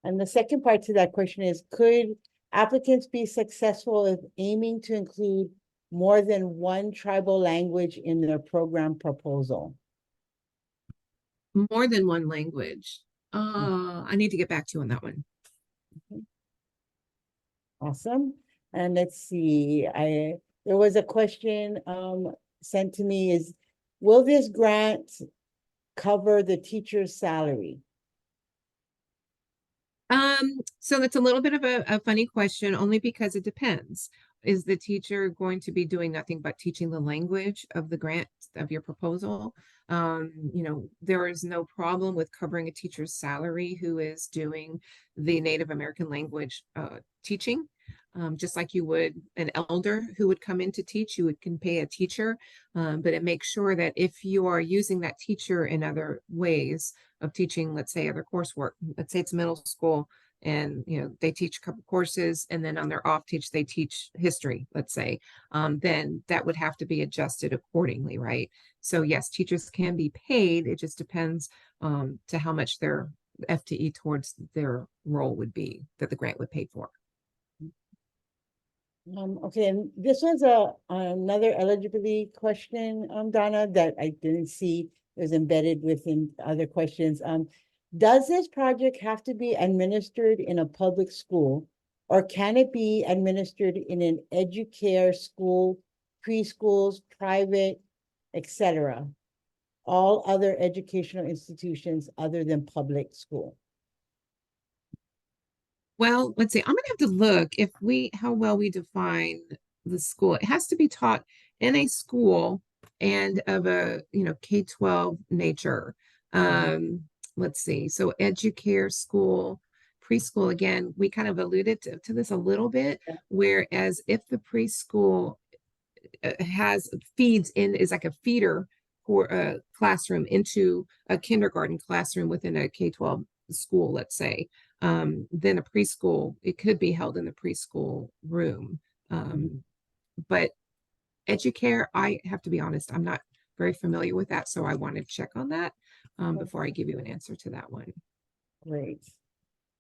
And the second part to that question is, could applicants be successful if aiming to include more than one tribal language in their program proposal? More than one language. I need to get back to you on that one. Awesome. And let's see, there was a question sent to me is, will this grant cover the teacher's salary? So that's a little bit of a funny question, only because it depends. Is the teacher going to be doing nothing but teaching the language of the grant of your proposal? There is no problem with covering a teacher's salary who is doing the Native American language teaching. Just like you would an elder who would come in to teach, you can pay a teacher, but it makes sure that if you are using that teacher in other ways of teaching, let's say other coursework, let's say it's middle school and they teach a couple courses and then on their off teach they teach history, let's say, then that would have to be adjusted accordingly, right? So yes, teachers can be paid. It just depends to how much their FTE towards their role would be that the grant would pay for. Okay, and this was another eligibility question, Donna, that I didn't see was embedded within other questions. Does this project have to be administered in a public school, or can it be administered in an educare school, preschools, private, etc.? All other educational institutions other than public school? Well, let's see. I'm gonna have to look how well we define the school. It has to be taught in a school and of a K-12 nature. Let's see. So educare school, preschool, again, we kind of alluded to this a little bit, whereas if the preschool is like a feeder for a classroom into a kindergarten classroom within a K-12 school, let's say, then a preschool, it could be held in the preschool room. But educare, I have to be honest, I'm not very familiar with that, so I want to check on that before I give you an answer to that one. Great,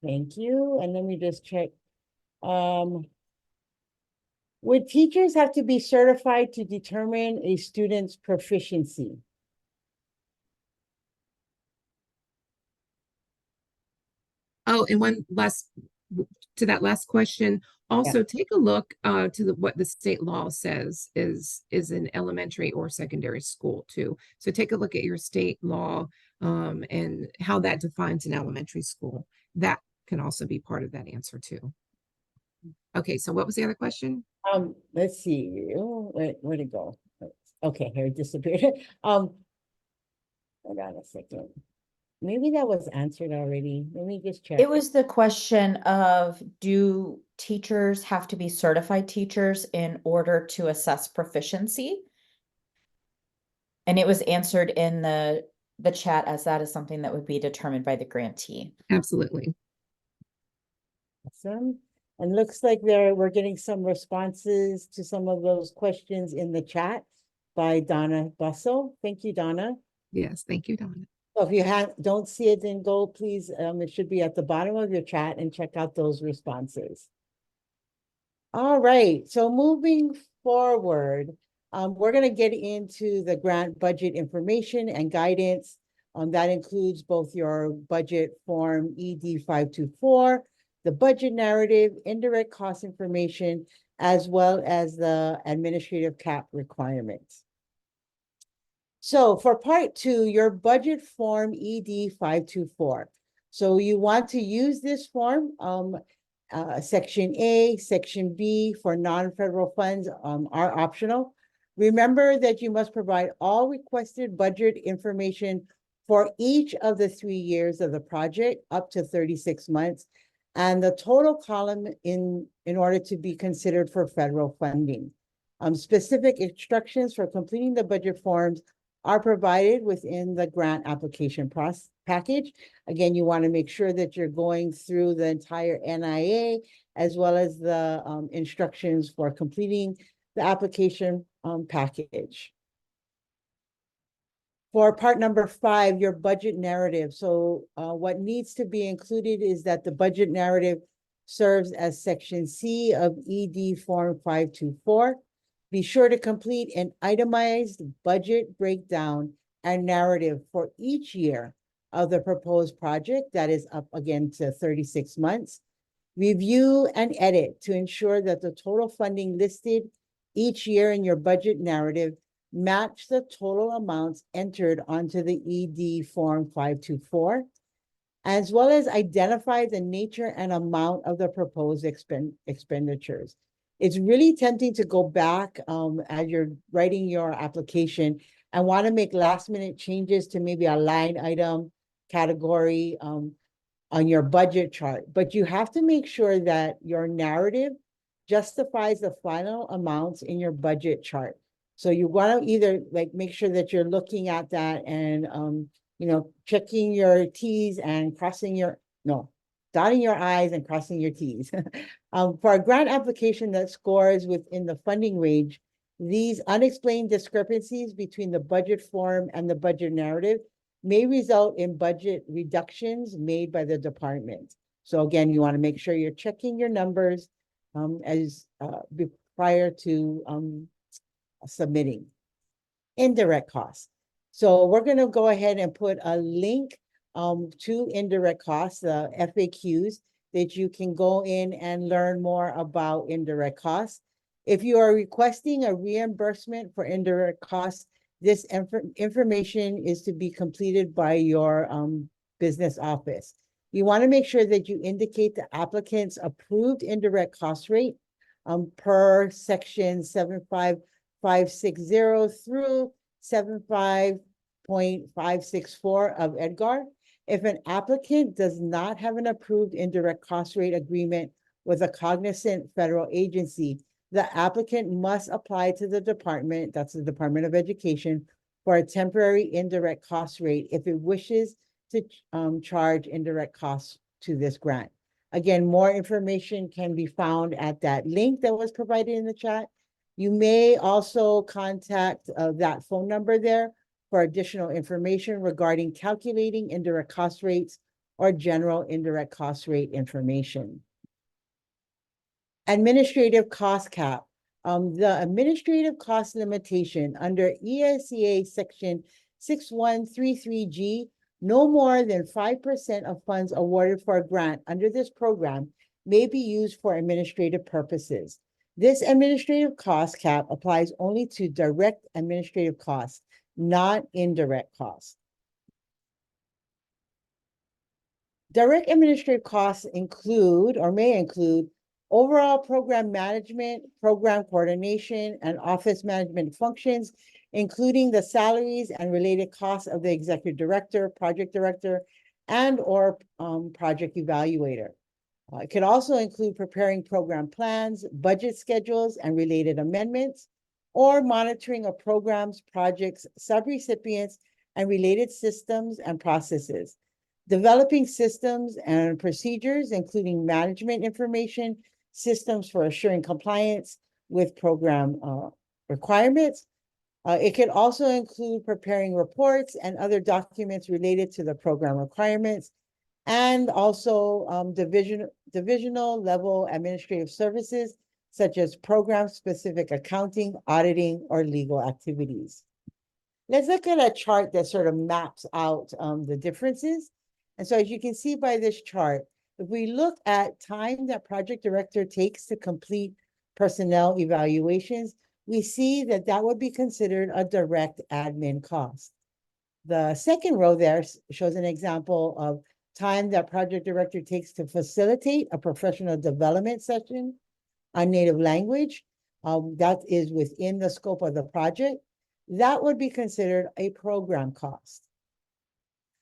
thank you. And let me just check. Would teachers have to be certified to determine a student's proficiency? Oh, and one last to that last question. Also, take a look to what the state law says is an elementary or secondary school too. So take a look at your state law and how that defines an elementary school. That can also be part of that answer too. Okay, so what was the other question? Let's see. Oh, where'd it go? Okay, here it disappeared. Hold on a second. Maybe that was answered already. Let me just check. It was the question of, do teachers have to be certified teachers in order to assess proficiency? And it was answered in the chat as that is something that would be determined by the grantee. Absolutely. Awesome. And looks like we're getting some responses to some of those questions in the chat by Donna Busso. Thank you, Donna. Yes, thank you, Donna. So if you don't see it, then go, please. It should be at the bottom of your chat and check out those responses. All right, so moving forward, we're going to get into the grant budget information and guidance. That includes both your budget form ED 524, the budget narrative, indirect cost information, as well as the administrative cap requirements. So for part 2, your budget form ED 524. So you want to use this form. Section A, Section B for non-federal funds are optional. Remember that you must provide all requested budget information for each of the 3 years of the project up to 36 months, and the total column in order to be considered for federal funding. Specific instructions for completing the budget forms are provided within the grant application package. Again, you want to make sure that you're going through the entire NIA as well as the instructions for completing the application package. For part number 5, your budget narrative. So what needs to be included is that the budget narrative serves as section C of ED form 524. Be sure to complete an itemized budget breakdown and narrative for each year of the proposed project that is up again to 36 months. Review and edit to ensure that the total funding listed each year in your budget narrative match the total amounts entered onto the ED form 524, as well as identify the nature and amount of the proposed expenditures. It's really tempting to go back as you're writing your application and want to make last minute changes to maybe a line item category on your budget chart. But you have to make sure that your narrative justifies the final amounts in your budget chart. So you want to either make sure that you're looking at that and checking your T's and dotting your I's and crossing your T's. For a grant application that scores within the funding range, these unexplained discrepancies between the budget form and the budget narrative may result in budget reductions made by the department. So again, you want to make sure you're checking your numbers prior to submitting. Indirect costs. So we're going to go ahead and put a link to indirect costs, the FAQs, that you can go in and learn more about indirect costs. If you are requesting a reimbursement for indirect costs, this information is to be completed by your business office. You want to make sure that you indicate the applicant's approved indirect cost rate per section 75560 through 75.564 of EDGAR. If an applicant does not have an approved indirect cost rate agreement with a cognizant federal agency, the applicant must apply to the department, that's the Department of Education, for a temporary indirect cost rate if it wishes to charge indirect costs to this grant. Again, more information can be found at that link that was provided in the chat. You may also contact that phone number there for additional information regarding calculating indirect cost rates or general indirect cost rate information. Administrative cost cap. The administrative cost limitation under ESEA section 6133G No more than 5% of funds awarded for a grant under this program may be used for administrative purposes. This administrative cost cap applies only to direct administrative costs, not indirect costs. Direct administrative costs include or may include overall program management, program coordination, and office management functions, including the salaries and related costs of the executive director, project director, and or project evaluator. It could also include preparing program plans, budget schedules, and related amendments, or monitoring of programs, projects, subrecipients, and related systems and processes. Developing systems and procedures, including management information, systems for assuring compliance with program requirements. It could also include preparing reports and other documents related to the program requirements, and also divisional level administrative services, such as program-specific accounting, auditing, or legal activities. Let's look at a chart that sort of maps out the differences. And so as you can see by this chart, if we look at time that project director takes to complete personnel evaluations, we see that that would be considered a direct admin cost. The second row there shows an example of time that project director takes to facilitate a professional development session on native language. That is within the scope of the project. That would be considered a program cost.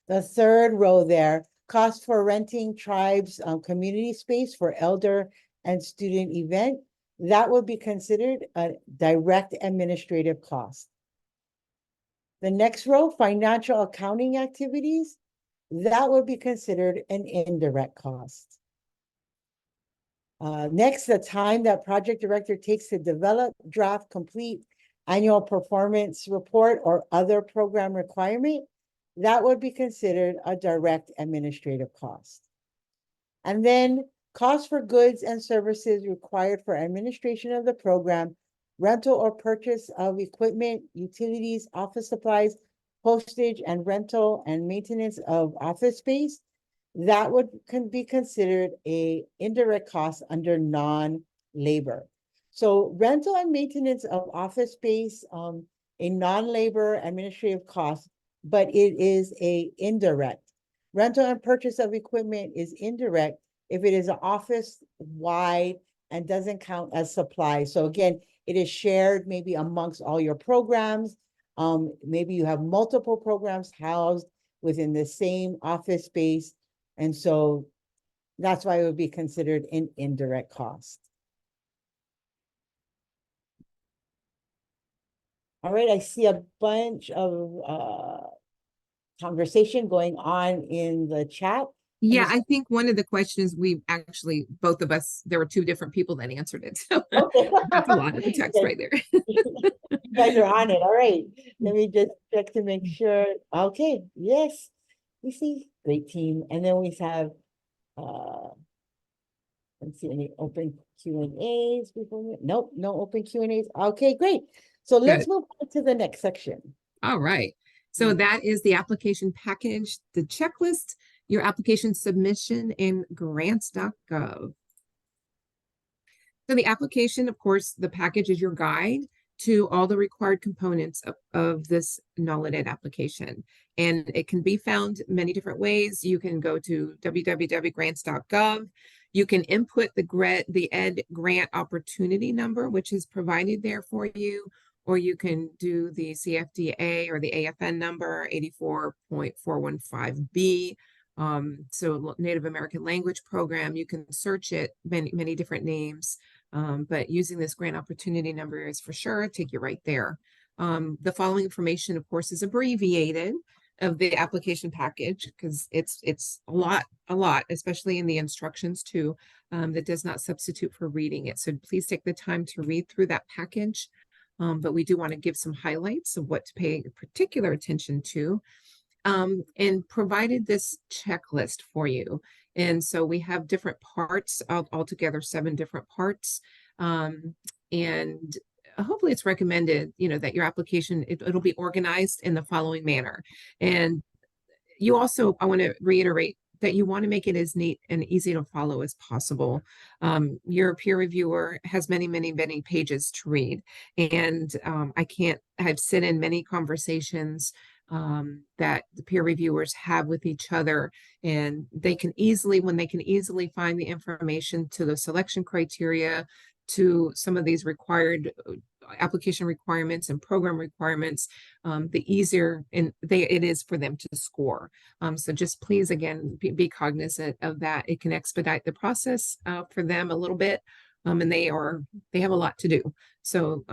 The third row there, cost for renting tribes community space for elder and student event, that would be considered a direct administrative cost. The next row, financial accounting activities, that would be considered an indirect cost. Next, the time that project director takes to develop, draft, complete annual performance report or other program requirement, that would be considered a direct administrative cost. And then cost for goods and services required for administration of the program, rental or purchase of equipment, utilities, office supplies, postage, and rental and maintenance of office space, that can be considered a indirect cost under non-labor. So rental and maintenance of office space, a non-labor administrative cost, but it is a indirect. Rental and purchase of equipment is indirect if it is an office-wide and doesn't count as supply. So again, it is shared maybe amongst all your programs. Maybe you have multiple programs housed within the same office space. And so that's why it would be considered an indirect cost. All right, I see a bunch of conversation going on in the chat. Yeah, I think one of the questions we actually, both of us, there were two different people that answered it. So Okay. that's a lot of the text right there. You guys are on it. All right. Let me just check to make sure. Okay. Yes. We see great team. And then we have let's see any open Q&As before. Nope, no open Q&As. Okay, great. So let's move on to the next section. All right. So that is the application package, the checklist, your application submission in grants.gov. So the application, of course, the package is your guide to all the required components of this NAL ED application. And it can be found many different ways. You can go to www.grants.gov. You can input the ED grant opportunity number, which is provided there for you, or you can do the CFDA or the AFN number 84.415B. So Native American Language Program, you can search it many different names, but using this grant opportunity number is for sure take you right there. The following information, of course, is abbreviated of the application package because it's a lot, especially in the instructions too, that does not substitute for reading it. So please take the time to read through that package. But we do want to give some highlights of what to pay particular attention to. And provided this checklist for you. And so we have different parts, altogether 7 different parts. And hopefully it's recommended, that your application, it'll be organized in the following manner. And you also, I want to reiterate that you want to make it as neat and easy to follow as possible. Your peer reviewer has many, many, many pages to read. And I've sit in many conversations that the peer reviewers have with each other, and when they can easily find the information to the selection criteria, to some of these required application requirements and program requirements, the easier it is for them to score. So just please, again, be cognizant of that. It can expedite the process for them a little bit, and they have a lot to do. So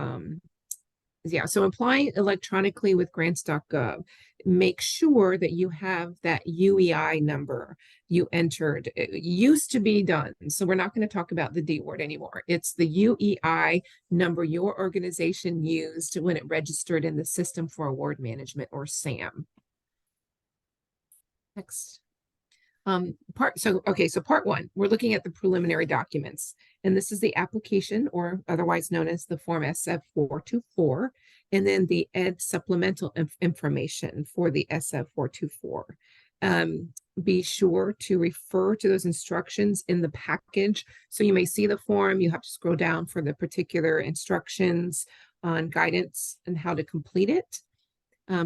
yeah, so applying electronically with grants.gov, make sure that you have that UEI number you entered. It used to be done, so we're not going to talk about the D word anymore. It's the UEI number your organization used when it registered in the System for Award Management, or SAM. Next. Part one, we're looking at the preliminary documents, and this is the application, or otherwise known as the Form SF424, and then the ED supplemental information for the SF424. Be sure to refer to those instructions in the package. So you may see the form, you have to scroll down for the particular instructions on guidance and how to complete it.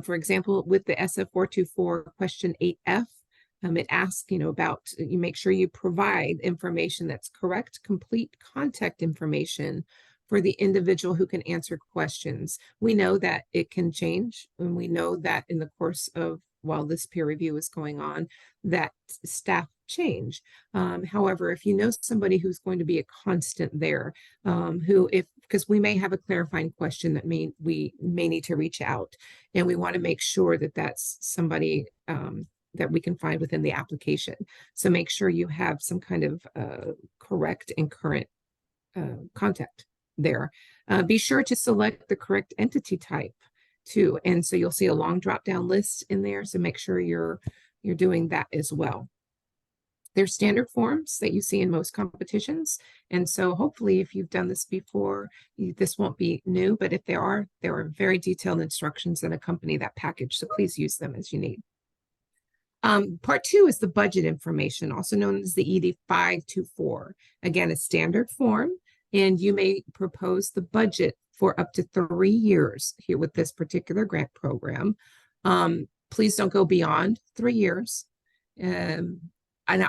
For example, with the SF424 question 8F, it asks, about, you make sure you provide information that's correct, complete contact information for the individual who can answer questions. We know that it can change, and we know that in the course of, while this peer review is going on, that staff change. However, if you know somebody who's going to be a constant there, because we may have a clarifying question that we may need to reach out, and we want to make sure that that's somebody that we can find within the application. So make sure you have some kind of correct and current contact there. Be sure to select the correct entity type too. And so you'll see a long drop-down list in there. So make sure you're doing that as well. There's standard forms that you see in most competitions. And so hopefully if you've done this before, this won't be new, but if there are very detailed instructions that accompany that package. So please use them as you need. Part two is the budget information, also known as the ED 524. Again, a standard form, and you may propose the budget for up to 3 years here with this particular grant program. Please don't go beyond 3 years. And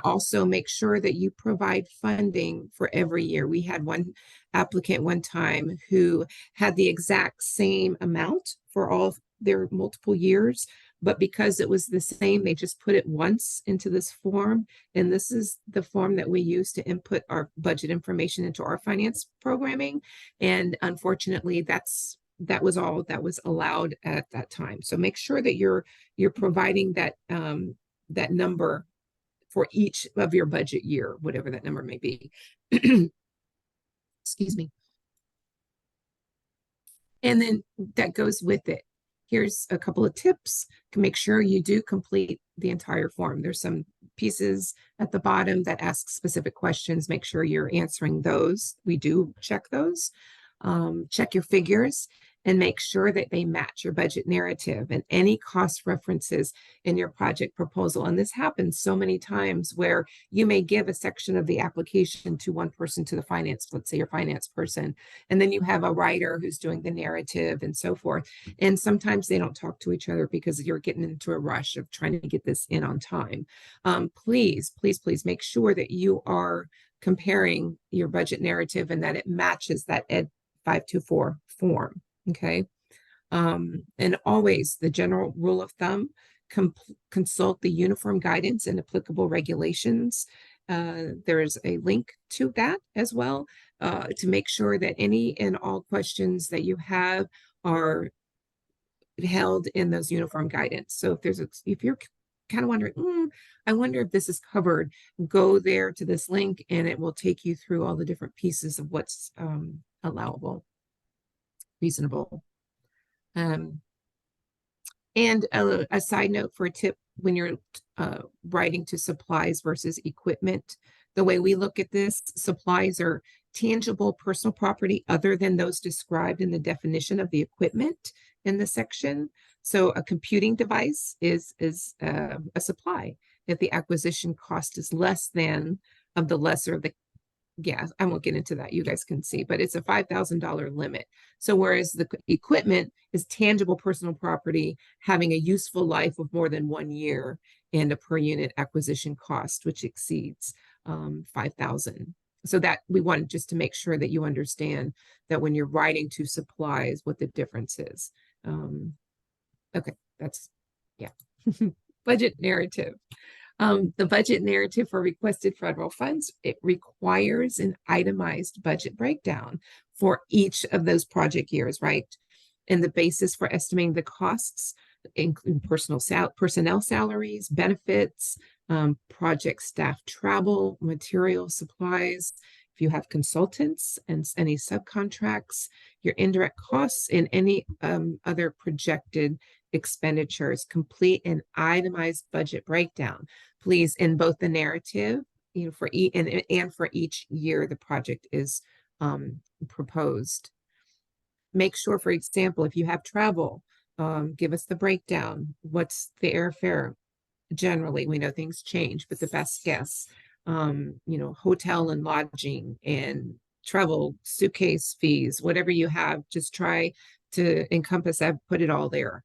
also make sure that you provide funding for every year. We had one applicant one time who had the exact same amount for all their multiple years, but because it was the same, they just put it once into this form. And this is the form that we use to input our budget information into our finance programming. And unfortunately, that was all that was allowed at that time. So make sure that you're providing that that number for each of your budget year, whatever that number may be. Excuse me. And then that goes with it. Here's a couple of tips to make sure you do complete the entire form. There's some pieces at the bottom that ask specific questions. Make sure you're answering those. We do check those. Check your figures and make sure that they match your budget narrative and any cost references in your project proposal. And this happens so many times where you may give a section of the application to one person, to the finance, let's say your finance person, and then you have a writer who's doing the narrative and so forth. And sometimes they don't talk to each other because you're getting into a rush of trying to get this in on time. Please, please, please make sure that you are comparing your budget narrative and that it matches that ED 524 form. Okay. And always the general rule of thumb, consult the uniform guidance and applicable regulations. There is a link to that as well, to make sure that any and all questions that you have are held in those uniform guidance. So if you're kind of wondering, I wonder if this is covered, go there to this link and it will take you through all the different pieces of what's allowable, reasonable. And a side note for a tip when you're writing to supplies versus equipment, the way we look at this, supplies are tangible personal property other than those described in the definition of the equipment in the section. So a computing device is a supply if the acquisition cost is less than of the lesser of the, yeah, I won't get into that. You guys can see, but it's a $5,000 limit. So whereas the equipment is tangible personal property having a useful life of more than 1 year and a per unit acquisition cost, which exceeds 5,000. So that we want just to make sure that you understand that when you're writing to supplies, what the difference is. Okay, that's, yeah. Budget narrative. The budget narrative for requested federal funds, it requires an itemized budget breakdown for each of those project years, right? And the basis for estimating the costs include personnel salaries, benefits, project staff travel, material supplies. If you have consultants and any subcontracts, your indirect costs, and any other projected expenditures, complete an itemized budget breakdown, please, in both the narrative, you know, for and for each year the project is proposed. Make sure, for example, if you have travel, give us the breakdown. What's the airfare? Generally, we know things change, but the best guess, you know, hotel and lodging and travel, suitcase fees, whatever you have, just try to encompass that, put it all there.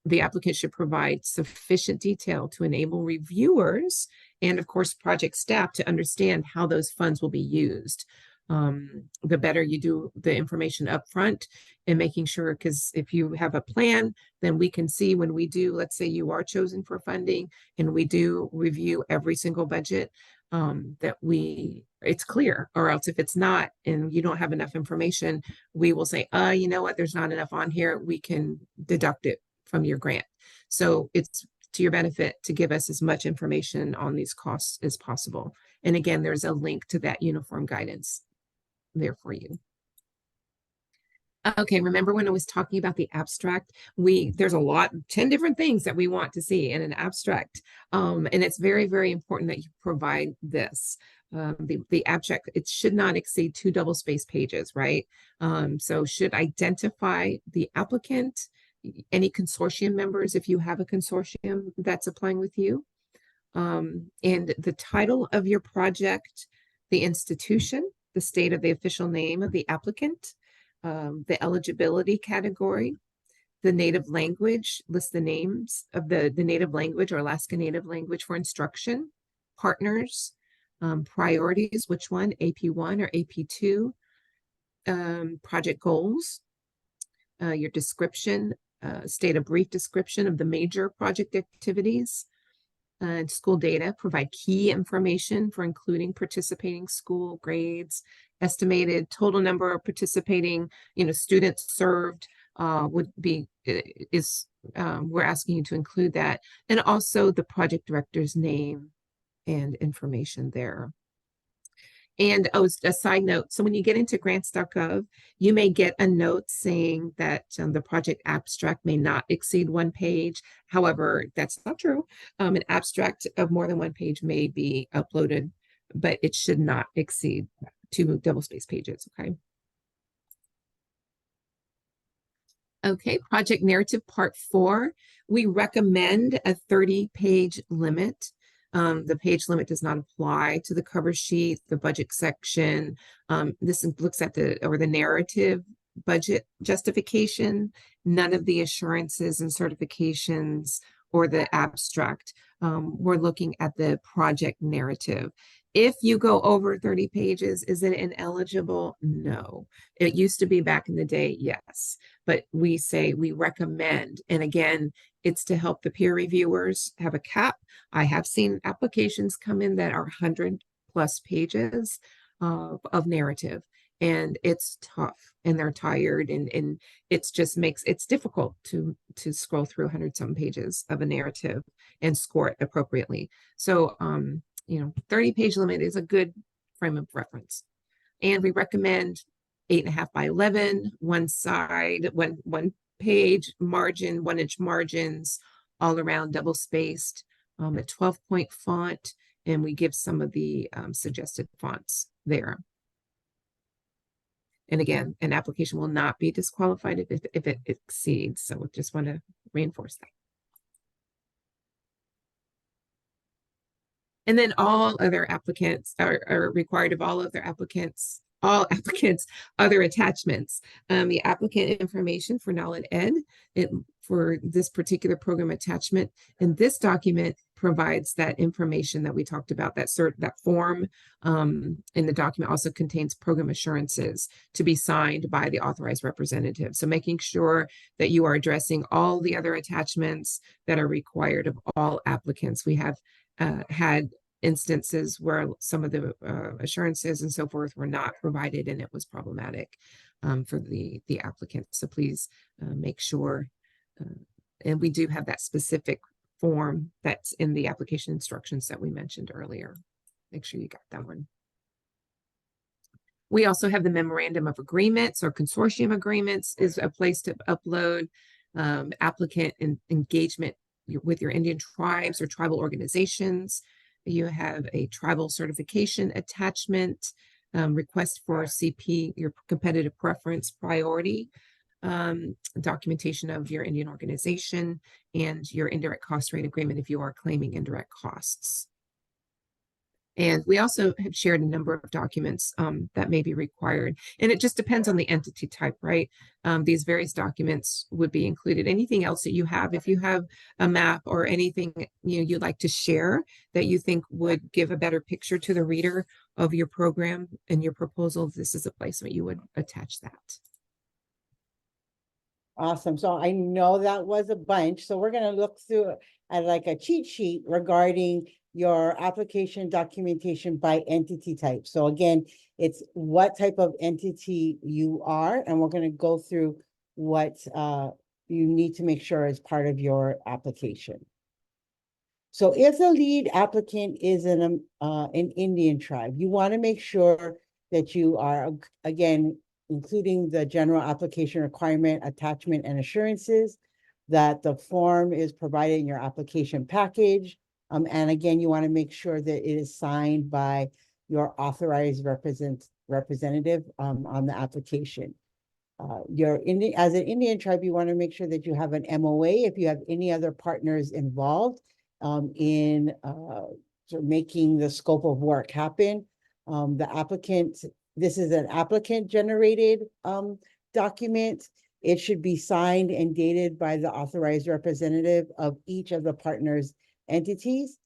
The applicant should provide sufficient detail to enable reviewers and, of course, project staff to understand how those funds will be used. The better you do the information up front and making sure, because if you have a plan, then we can see when we do, let's say you are chosen for funding and we do review every single budget, that it's clear. Or else if it's not and you don't have enough information, we will say, you know what, there's not enough on here, we can deduct it from your grant. So it's to your benefit to give us as much information on these costs as possible. And again, there's a link to that uniform guidance there for you. Okay, remember when I was talking about the abstract? There's a lot, 10 different things that we want to see in an abstract. And it's very, very important that you provide this. The abstract, it should not exceed 2 double-spaced pages, right? So should identify the applicant, any consortium members, if you have a consortium that's applying with you, and the title of your project, the institution, the state of the official name of the applicant, the eligibility category, the native language, list the names of the native language or Alaska Native language for instruction, partners, priorities, which one, AP1 or AP2, project goals, your description, state a brief description of the major project activities, and school data, provide key information for including participating school grades, estimated total number of participating, you know, students served we're asking you to include that, and also the project director's name and information there. And a side note, so when you get into grants.gov, you may get a note saying that the project abstract may not exceed 1 page. However, that's not true. An abstract of more than 1 page may be uploaded, but it should not exceed 2 double-spaced pages, okay? Okay, project narrative part 4. We recommend a 30-page limit. The page limit does not apply to the cover sheet, the budget section. This looks at the narrative budget justification, none of the assurances and certifications or the abstract. We're looking at the project narrative. If you go over 30 pages, is it ineligible? No. It used to be back in the day, yes. But we say we recommend, and again, it's to help the peer reviewers have a cap. I have seen applications come in that are 100+ pages of narrative, and it's tough, and they're tired, and it's just it's difficult to scroll through 100-some pages of a narrative and score it appropriately. So, 30-page limit is a good frame of reference. And we recommend 8.5 by 11, one side, one page margin, 1-inch margins, all around double spaced, a 12-point font, and we give some of the suggested fonts there. And again, an application will not be disqualified if it exceeds. So just want to reinforce that. And then all other applicants are required of all applicants, other attachments. The applicant information for NAL ED, for this particular program attachment, and this document provides that information that we talked about, that form in the document also contains program assurances to be signed by the authorized representative. So making sure that you are addressing all the other attachments that are required of all applicants. We have had instances where some of the assurances and so forth were not provided, and it was problematic for the applicant. So please make sure, and we do have that specific form that's in the application instructions that we mentioned earlier. Make sure you got that one. We also have the memorandum of agreements or consortium agreements is a place to upload applicant engagement with your Indian tribes or tribal organizations. You have a tribal certification attachment, request for CP, your competitive preference priority, documentation of your Indian organization, and your indirect cost rate agreement if you are claiming indirect costs. And we also have shared a number of documents that may be required. And it just depends on the entity type, right? These various documents would be included. Anything else that you have, if you have a map or anything you'd like to share that you think would give a better picture to the reader of your program and your proposal, this is a place where you would attach that. Awesome. So I know that was a bunch. So we're going to look through at like a cheat sheet regarding your application documentation by entity type. So again, it's what type of entity you are, and we're going to go through what you need to make sure is part of your application. So if the lead applicant is an Indian tribe, you want to make sure that you are, again, including the general application requirement, attachment, and assurances, that the form is provided in your application package. And again, you want to make sure that it is signed by your authorized representative on the application. As an Indian tribe, you want to make sure that you have an MOA if you have any other partners involved in sort of making the scope of work happen. This is an applicant generated document. It should be signed and dated by the authorized representative of each of the partners' entities.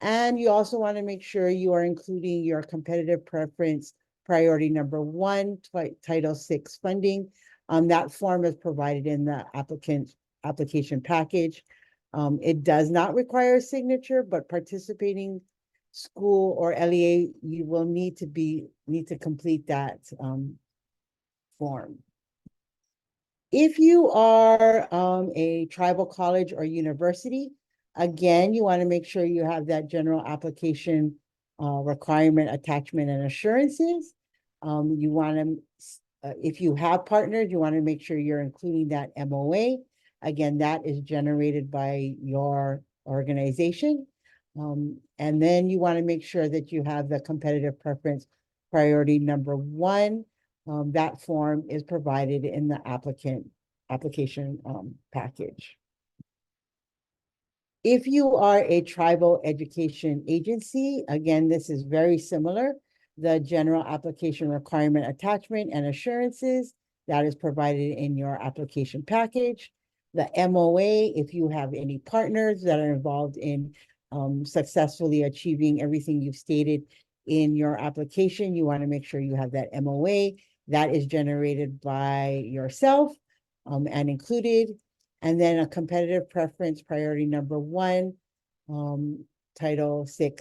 And you also want to make sure you are including your competitive preference priority number 1, Title VI funding. That form is provided in the application package. It does not require a signature, but participating school or LEA, you will need to complete that form. If you are a tribal college or university, again, you want to make sure you have that general application requirement, attachment, and assurances. You want to, if you have partners, you want to make sure you're including that MOA. Again, that is generated by your organization. And then you want to make sure that you have the competitive preference priority number 1. That form is provided in the application package. If you are a tribal education agency, again, this is very similar. The general application requirement, attachment, and assurances, that is provided in your application package. The MOA, if you have any partners that are involved in successfully achieving everything you've stated in your application, you want to make sure you have that MOA. That is generated by yourself and included. And then a competitive preference priority number 1, Title VI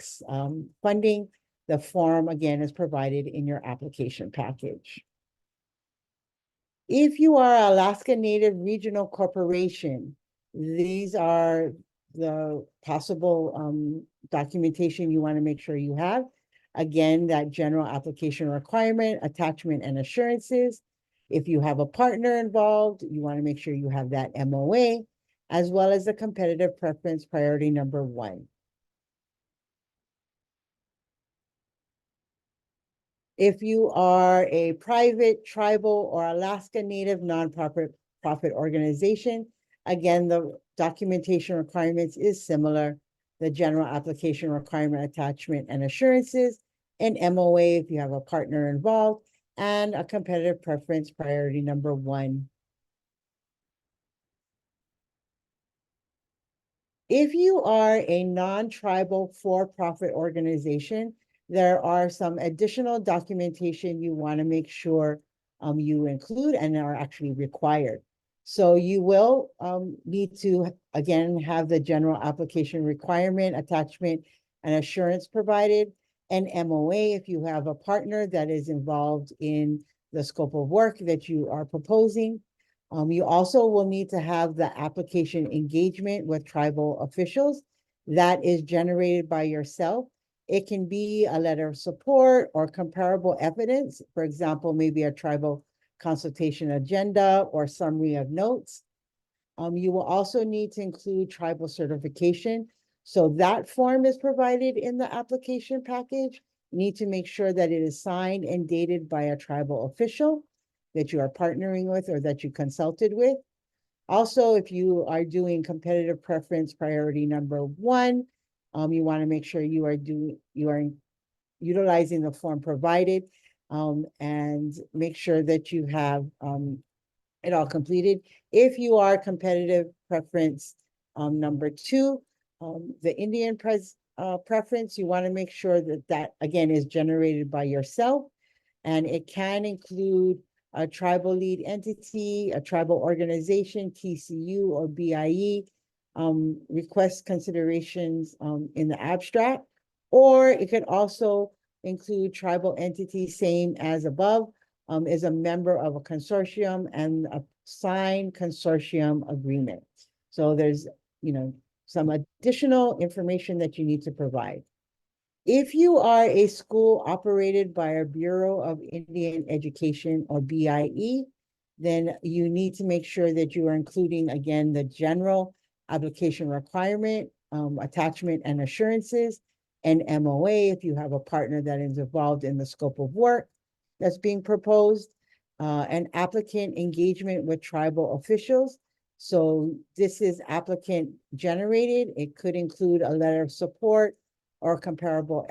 funding. The form, again, is provided in your application package. If you are an Alaska Native Regional Corporation, these are the possible documentation you want to make sure you have. Again, that general application requirement, attachment, and assurances. If you have a partner involved, you want to make sure you have that MOA, as well as the competitive preference priority number 1. If you are a private, tribal, or Alaska Native nonprofit organization, again, the documentation requirements is similar. The general application requirement, attachment, and assurances, an MOA if you have a partner involved, and a competitive preference priority number 1. If you are a non-tribal for-profit organization, there are some additional documentation you want to make sure you include and are actually required. So you will need to, again, have the general application requirement, attachment, and assurance provided, an MOA if you have a partner that is involved in the scope of work that you are proposing. You also will need to have the application engagement with tribal officials that is generated by yourself. It can be a letter of support or comparable evidence. For example, maybe a tribal consultation agenda or summary of notes. You will also need to include tribal certification. So that form is provided in the application package. You need to make sure that it is signed and dated by a tribal official that you are partnering with or that you consulted with. Also, if you are doing competitive preference priority number 1, you want to make sure you are utilizing the form provided, and make sure that you have it all completed. If you are competitive preference number 2, the Indian preference, you want to make sure that that again is generated by yourself, and it can include a tribal lead entity, a tribal organization, TCU or BIE, request considerations in the abstract, or it could also include tribal entity, same as above, is a member of a consortium and a signed consortium agreement. So there's, some additional information that you need to provide. If you are a school operated by a Bureau of Indian Education or BIE, then you need to make sure that you are including, again, the general application requirement, attachment and assurances, and MOA if you have a partner that is involved in the scope of work that's being proposed, and applicant engagement with tribal officials. So this is applicant generated. It could include a letter of support or comparable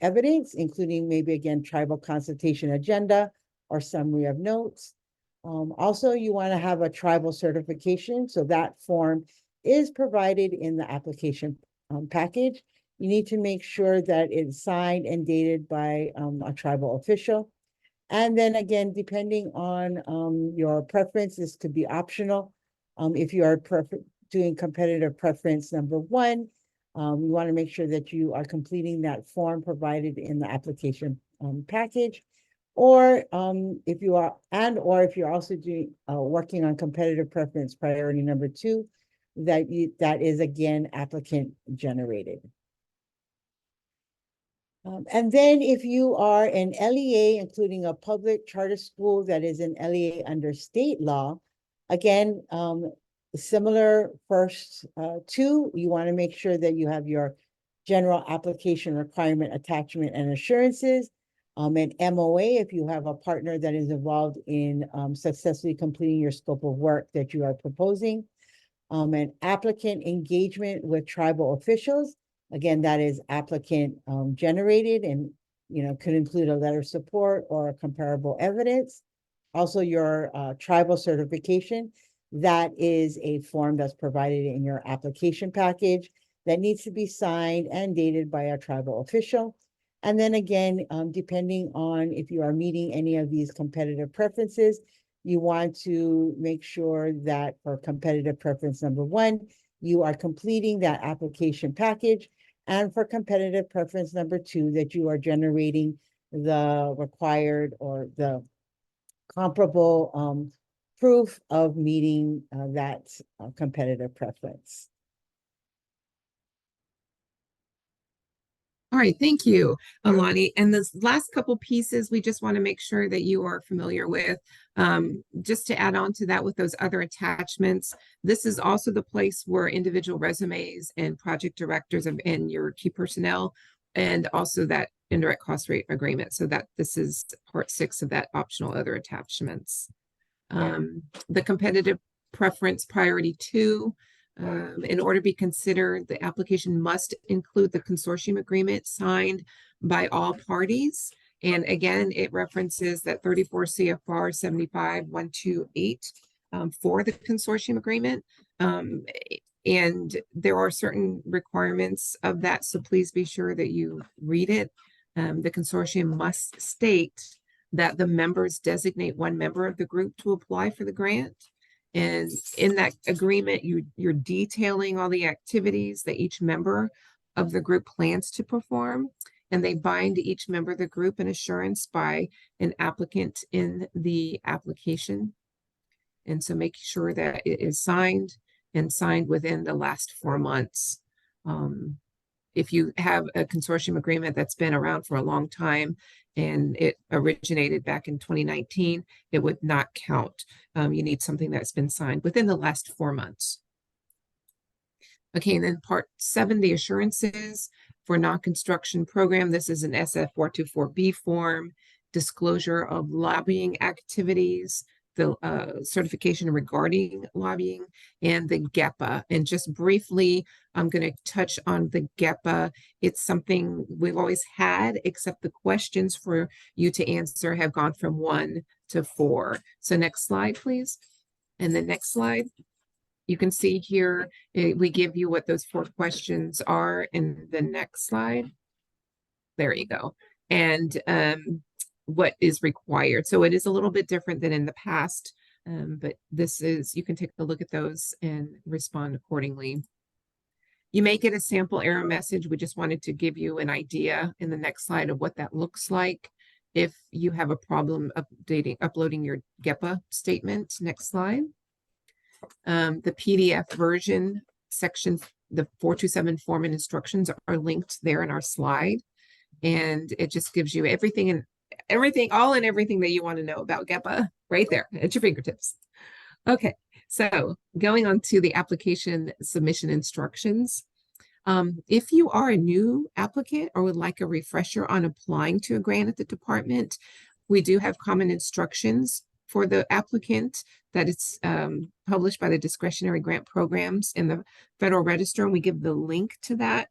evidence, including maybe, again, tribal consultation agenda or summary of notes. Also, you want to have a tribal certification. So that form is provided in the application package. You need to make sure that it's signed and dated by a tribal official. And then again, depending on your preference, this could be optional. If you are doing competitive preference number 1, you want to make sure that you are completing that form provided in the application package. Or if you are, or if you're also doing working on competitive preference priority number 2, that is again applicant generated. And then if you are an LEA, including a public charter school that is an LEA under state law, again, similar first 2, you want to make sure that you have your general application requirement, attachment, and assurances, an MOA if you have a partner that is involved in successfully completing your scope of work that you are proposing, an applicant engagement with tribal officials. Again, that is applicant generated and, could include a letter of support or comparable evidence. Also, your tribal certification. That is a form that's provided in your application package that needs to be signed and dated by a tribal official. And then again, depending on if you are meeting any of these competitive preferences, you want to make sure that for competitive preference number 1, you are completing that application package. And for competitive preference number 2, that you are generating the required or the comparable proof of meeting that competitive preference. All right, thank you, Alani. And this last couple pieces, we just want to make sure that you are familiar with. Just to add on to that with those other attachments, this is also the place where individual resumes and project directors and your key personnel, and also that indirect cost rate agreement. So that this is part 6 of that optional other attachments. The competitive preference priority 2, in order to be considered, the application must include the consortium agreement signed by all parties. And again, it references that 34 CFR 75128 for the consortium agreement. And there are certain requirements of that, so please be sure that you read it. The consortium must state that the members designate one member of the group to apply for the grant. And in that agreement, you're detailing all the activities that each member of the group plans to perform, and they bind each member of the group an assurance by an applicant in the application. And so make sure that it is signed and signed within the last 4 months. If you have a consortium agreement that's been around for a long time and it originated back in 2019, it would not count. You need something that's been signed within the last 4 months. Okay, and then part 7, the assurances for non-construction program. This is an SF424B form, disclosure of lobbying activities, the certification regarding lobbying, and the GEPA. And just briefly, I'm going to touch on the GEPA. It's something we've always had, except the questions for you to answer have gone from 1 to 4. So next slide, please. And the next slide. You can see here, we give you what those 4 questions are in the next slide. There you go. And what is required. So it is a little bit different than in the past, but this is, you can take a look at those and respond accordingly. You may get a sample error message. We just wanted to give you an idea in the next slide of what that looks like if you have a problem uploading your GEPA statement. Next slide. The PDF version section, the 427 form and instructions are linked there in our slide. And it just gives you everything and everything that you want to know about GEPA right there at your fingertips. Okay, so going on to the application submission instructions. If you are a new applicant or would like a refresher on applying to a grant at the department, we do have common instructions for the applicant that it's published by the discretionary grant programs in the Federal Register, and we give the link to that.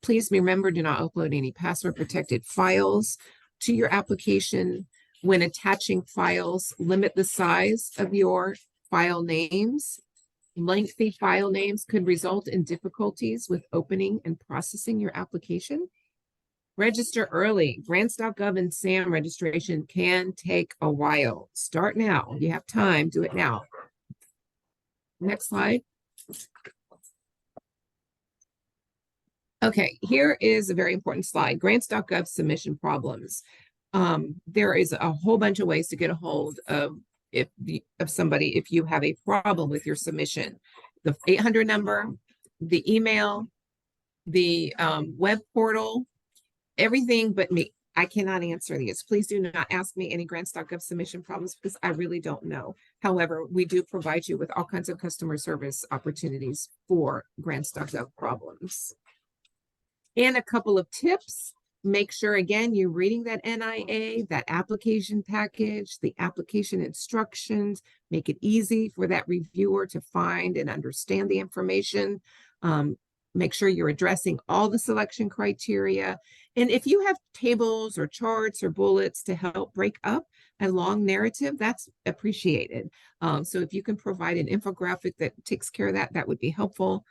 Please remember, do not upload any password protected files to your application. When attaching files, limit the size of your file names. Lengthy file names could result in difficulties with opening and processing your application. Register early. Grants.gov and SAM registration can take a while. Start now. You have time. Do it now. Next slide. Okay, here is a very important slide. Grants.gov submission problems. There is a whole bunch of ways to get a hold of somebody if you have a problem with your submission. The 800 number, the email, the web portal, everything but me. I cannot answer these. Please do not ask me any grants.gov submission problems because I really don't know. However, we do provide you with all kinds of customer service opportunities for grants.gov problems. And a couple of tips. Make sure, again, you're reading that NIA, that application package, the application instructions. Make it easy for that reviewer to find and understand the information. Make sure you're addressing all the selection criteria. And if you have tables or charts or bullets to help break up a long narrative, that's appreciated. So if you can provide an infographic that takes care of that, that would be helpful.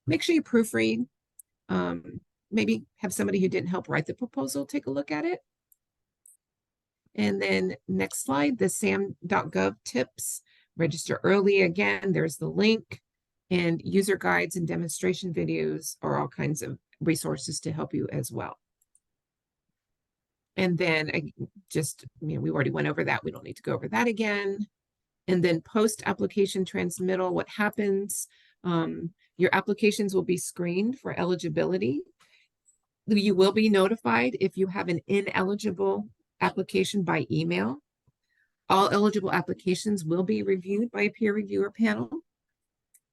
Make sure you proofread. Maybe have somebody who didn't help write the proposal take a look at it. And then next slide, the SAM.gov tips. Register early. Again, there's the link. And user guides and demonstration videos are all kinds of resources to help you as well. And then we already went over that. We don't need to go over that again. And then post-application transmittal, what happens? Your applications will be screened for eligibility. You will be notified if you have an ineligible application by email. All eligible applications will be reviewed by a peer reviewer panel,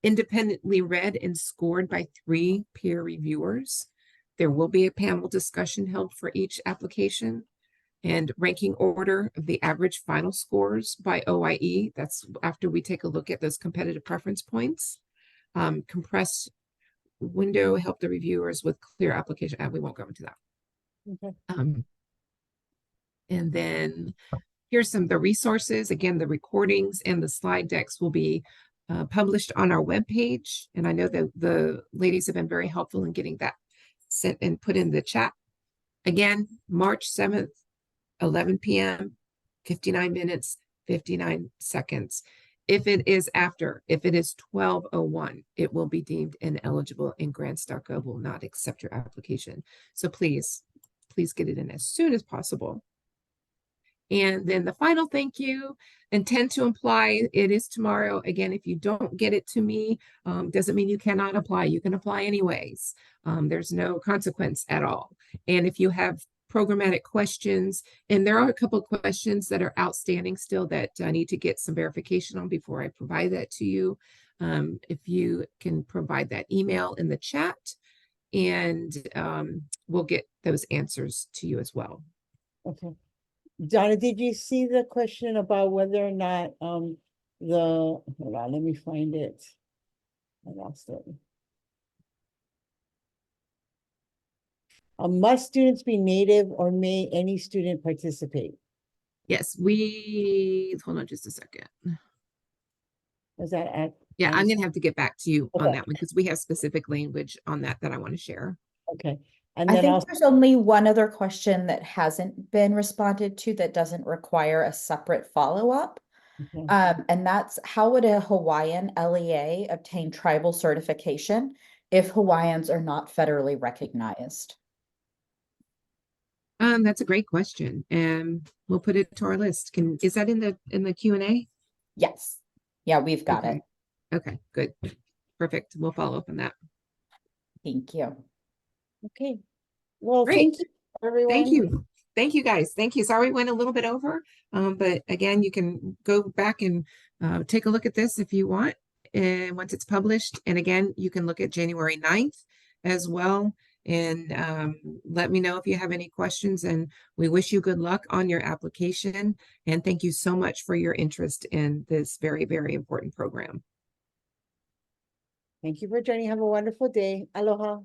independently read and scored by 3 peer reviewers. There will be a panel discussion held for each application and ranking order of the average final scores by OIE. That's after we take a look at those competitive preference points. Compressed window help the reviewers with clear application. We won't go into that. Okay. And then here's some of the resources. Again, the recordings and the slide decks will be published on our webpage. And I know that the ladies have been very helpful in getting that sent and put in the chat. Again, March 7th, 11 p.m., 59 minutes, 59 seconds. If it is 12:01, it will be deemed ineligible and Grants.gov will not accept your application. So please get it in as soon as possible. And then the final thank you, intend to apply. It is tomorrow. Again, if you don't get it to me, doesn't mean you cannot apply. You can apply anyways. There's no consequence at all. And if you have programmatic questions, and there are a couple of questions that are outstanding still that I need to get some verification on before I provide that to you. If you can provide that email in the chat, and we'll get those answers to you as well. Okay. Donna, did you see the question about whether or not, hold on, let me find it. I lost it. Must students be native or may any student participate? Yes, hold on just a second. Was that at? Yeah, I'm going to have to get back to you on Okay. that one because we have specific language on that I want to share. Okay. And I then think also, there's only one other question that hasn't been responded to that doesn't require a separate follow-up. okay. And that's how would a Hawaiian LEA obtain tribal certification if Hawaiians are not federally recognized? That's a great question, and we'll put it to our list. Is that in the Q&A? Yes. Yeah, we've got Okay. it. Okay, good. Perfect. We'll follow up on that. Thank you. Okay. Well, Great. thank you, everyone. Thank you. Thank you, guys. Thank you. Sorry we went a little bit over, but again, you can go back and take a look at this if you want, and once it's published. And again, you can look at January 9th as well, and let me know if you have any questions, and we wish you good luck on your application. And thank you so much for your interest in this very, very important program. Thank you for joining. Have a wonderful day. Aloha.